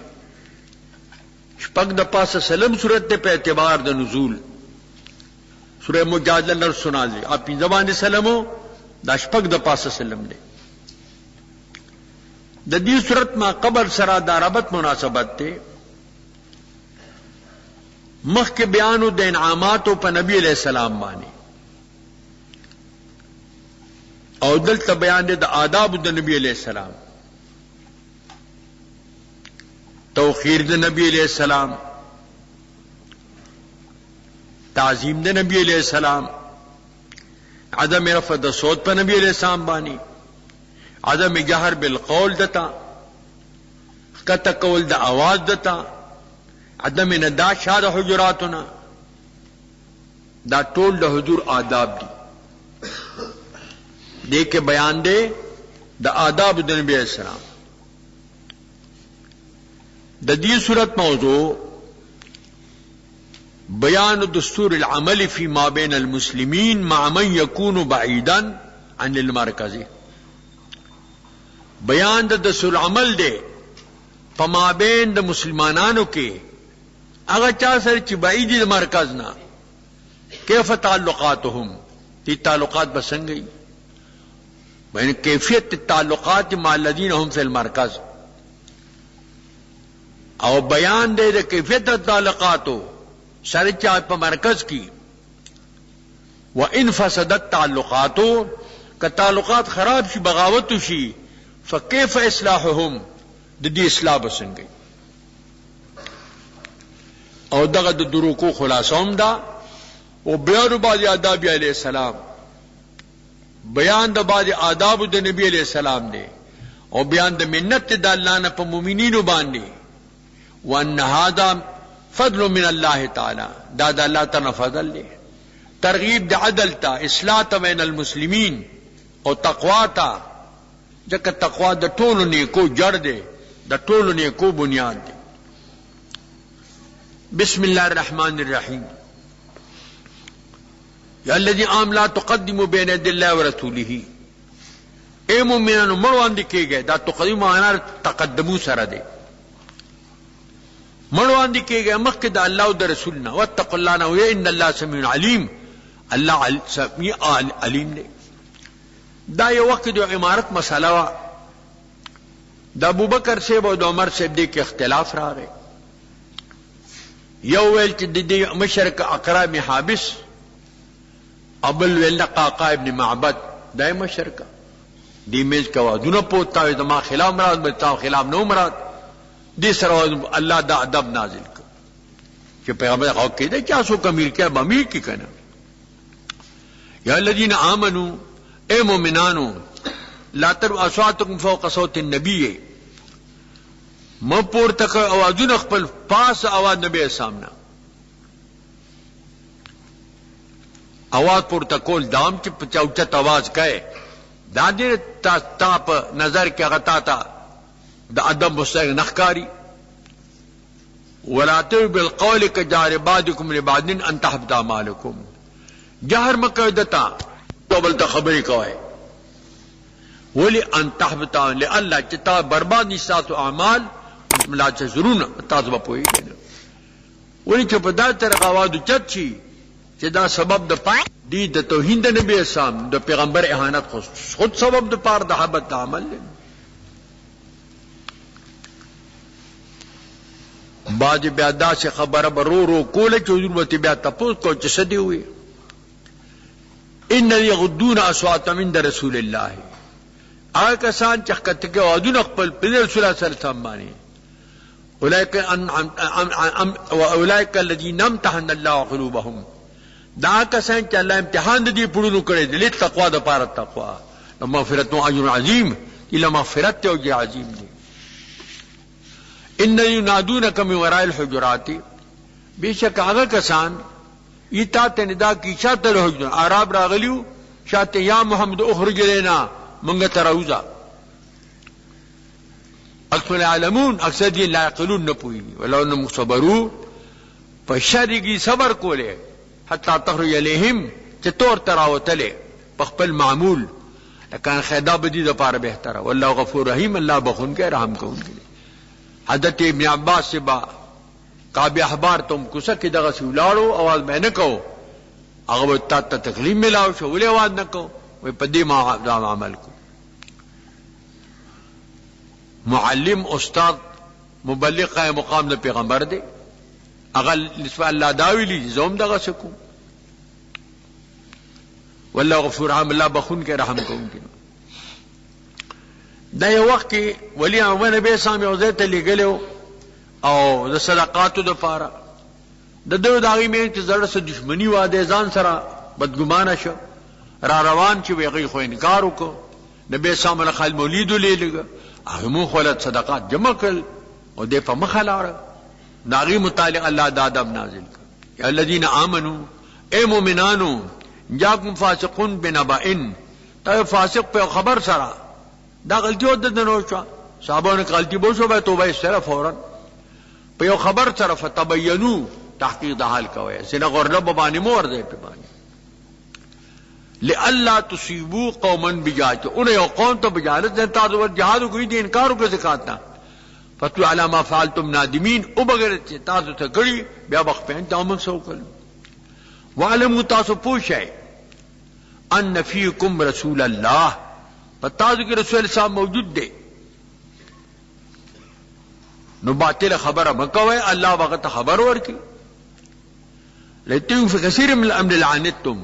شپک دا پاس سلم صورت تے پہ اعتبار دا نزول سورہ مجادلہ نرس سنا دی آپ پین زبان سلمو دا شپک دا پاس سلم دے دا دی صورت ما قبر سرا دا ربط مناسبت تے مخ کے بیانو دا انعاماتو پا نبی علیہ السلام بانی او دلتا بیان دے دا آداب دا نبی علیہ السلام توقیر دا نبی علیہ السلام تعظیم دا نبی علیہ السلام عدم رفع دا صوت پا نبی علیہ السلام بانی عدم جہر بالقول دتا قطع قول دا آواز دتا عدم ندا شاہ دا حجراتنا دا ٹول دا حضور آداب دی دے کے بیان دے دا آداب دا نبی علیہ السلام دا دی صورت موضوع بیان دستور العمل فی ما بین المسلمین مع من یکون بعیدا عن المرکز بیان دا دستور عمل دے پا ما بین دا مسلمانانو کے اگر چاہ سر چی بعیدی دا مرکزنا کیف تعلقاتهم تی تعلقات بسنگئی بین کیفیت تعلقات مع الذین هم فی المرکز او بیان دے دا کیفیت تعلقاتو سر چاہ پا مرکز کی وَإِن فَسَدَتْ تعلقاتو کہ تعلقات خراب شی بغاوتو شی فَكَيْفَ إِصْلَاحُهُمْ دی اصلاح بسنگئی او دغه د دروکو خلاصوم دا او بیان بعض آداب علیہ السلام بیان د بعض آداب د نبی علیہ السلام دے او بیان د منت د الله نه په مؤمنینو باندې وان هذا فضل من الله تعالی دا د الله تعالی فضل دی ترغیب د عدل تا اصلاح بین المسلمین او تقوا تا ځکه تقوا د ټولو نیکو جړ دی د ټولو نیکو بنیاد دی بسم اللہ الرحمن الرحیم یا الذین آمنوا لا تقدموا بین یدی اللہ ورسولہ اے مومنانو مړوان دي کېږي دا تقدیم معنا تقدمو سره دی مړوان دي کېږي مخکې د الله او د رسول نه واتقوا الله نه ان الله سمیع علیم الله سمیع علیم دی دا یو وخت د عمارت مسله وا دا ابوبکر صاحب او د عمر صاحب دی کې اختلاف راغی. یو ویل چې د دې مشرک اقرا بن حابس، ابل ویل قعقاع ابن معبد دای مشرک دی میز کوا دونه پوتا د ما خلاف مراد بتا خلاف نو مراد دې سره الله دا ادب نازل کړ چې پیغمبر او کې دا چا سو کمیر کې بمیر کې کنه. یا الذین آمنو اے مومنانو لا ترفعوا اصواتکم فوق صوت النبی، م پورته کړ اوازونه خپل پاس اواز نبی سامنے आवाज پورته کول دام چې په چوچت आवाज کوي دا دې تا په نظر کې غتا تا د ادب مستحق نخکاری. ولا تر بالقول كجار بعضكم لبعض ان تحبط اعمالكم، جهر مکه دتا بل ته خبرې کوي ولی ان تحبط لله چې تا برباد نشاتو اعمال ملا تزرون تاسو به پوي ولی چې په دا طریقه आवाज چت شي چې دا سبب د پای دی د توهین د نبی اسلام د پیغمبر اهانت خود سبب د پار د حبت عمل. باج بیا دا سے خبر برو رو کوله چې ضرورت بیا تاسو کو چې سدي وي ان یغضون اصواتهم عند رسول الله، هغه کسان چې کته وادونه خپل په رسول الله صلی الله علیه وسلم باندې اولئک الذین امتحن الله قلوبهم، دا کسان چې الله امتحان دې پړونو کړي دي تقوا د پاره تقوا مغفرت او اجر عظیم الا مغفرت او اجر عظیم دي. ان ینادونک من وراء الحجرات، بیشک هغه کسان ایتا ته ندا کی شاته الحجر عرب راغلیو شاته یا محمد اخرج لنا منګه تروزا اکثر العالمون اکثر دي لا يعقلون نه پوي ولو انهم صبروا فشرګي صبر کوله حتی تخرج الیهم چې تور تراوتله په خپل معمول لکان خیدا بدی د پاره بهتره والله غفور رحیم، الله بخون کې رحم کوونکی. حضرت ابن عباس سے با قابع احبار تم کوسه کې دغه سولاړو आवाज مې نه کو هغه ته تکلیف ملاو شو ولې आवाज نه کو وې پدې ما عمل کو. معلم استاد مبلغ قائم مقام د پیغمبر دی هغه نسبت الله داویلی زوم دغه سکو والله غفور رحم، الله بخون کې رحم کوونکی. دا یو وخت کې ولی امر نبی سامي او زه ته لګلو او د صدقاتو د پاره د دوی داغي مې چې زړه سره دښمنی واده ځان سره بدګمانه شو را روان چې ویغي خو انکار وکړو. نبی سامي خال مولید لیلګه هغه مو خلت صدقات جمع کړ او د په مخاله داغي متعلق الله د ادب نازل کړ. یا الذين امنوا اے مومنانو جاءكم فاسقون بنبأ، تا فاسق په خبر سره دا غلطی ود نه نو شو صاحبانو غلطی بو شو به توبه سره فورا په یو خبر سره فتبینوا تحقیق د حال کوي سینه غرب باندې مور دی په باندې لئلا تصيبوا قوما بجاهل، ان یو قوم ته بجالت نه تاسو ور جهاد کوي دي انکار وکړي زکات نه فتو علی ما فعلتم نادمین او بغیر چې تاسو ته کړی بیا وخت په تاسو سو کړ. وعلموا تاسو پوښی ان فیکم رسول الله، پتاسو کې رسول صاحب موجود دی نو باطل خبره مکوئ الله وخت خبر ورکی. لتم فی کثیر من الامر لعنتم،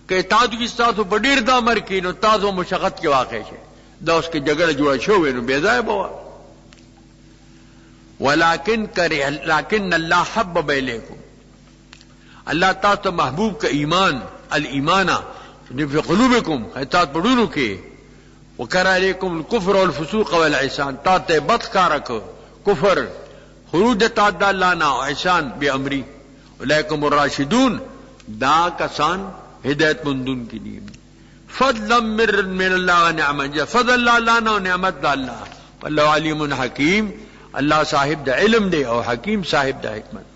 کہ تاسو کې تاسو په ډیر د امر کې نو تاسو مشقت کې واقع شي دا اوس کې جګړه جوړه شوې نو بے ځای بوا. لكن الله حبب الیکم، الله تاسو محبوب کا ایمان الایمان فی قلوبکم تاسو پړونو کې وکر علیکم الكفر والفسوق والعصیان، تاسو بدکارک کفر خروج تعد الله نه عصیان بامری الیکم الراشدون، دا کسان ہدایت مندون کی دیم فضلا من اللہ نعمت، فضل اللہ نہ نعمت اللہ واللہ علیم حکیم، اللہ صاحب دا علم دے اور حکیم صاحب دا حکمت.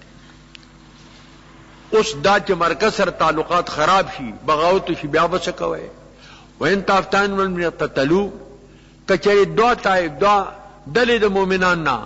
اس دا چ مرکز سر تعلقات خراب شي بغاوت شي بیا وسکوي وان تافتان من قتلوا کچری دعا تای دعا دل د مؤمنان نا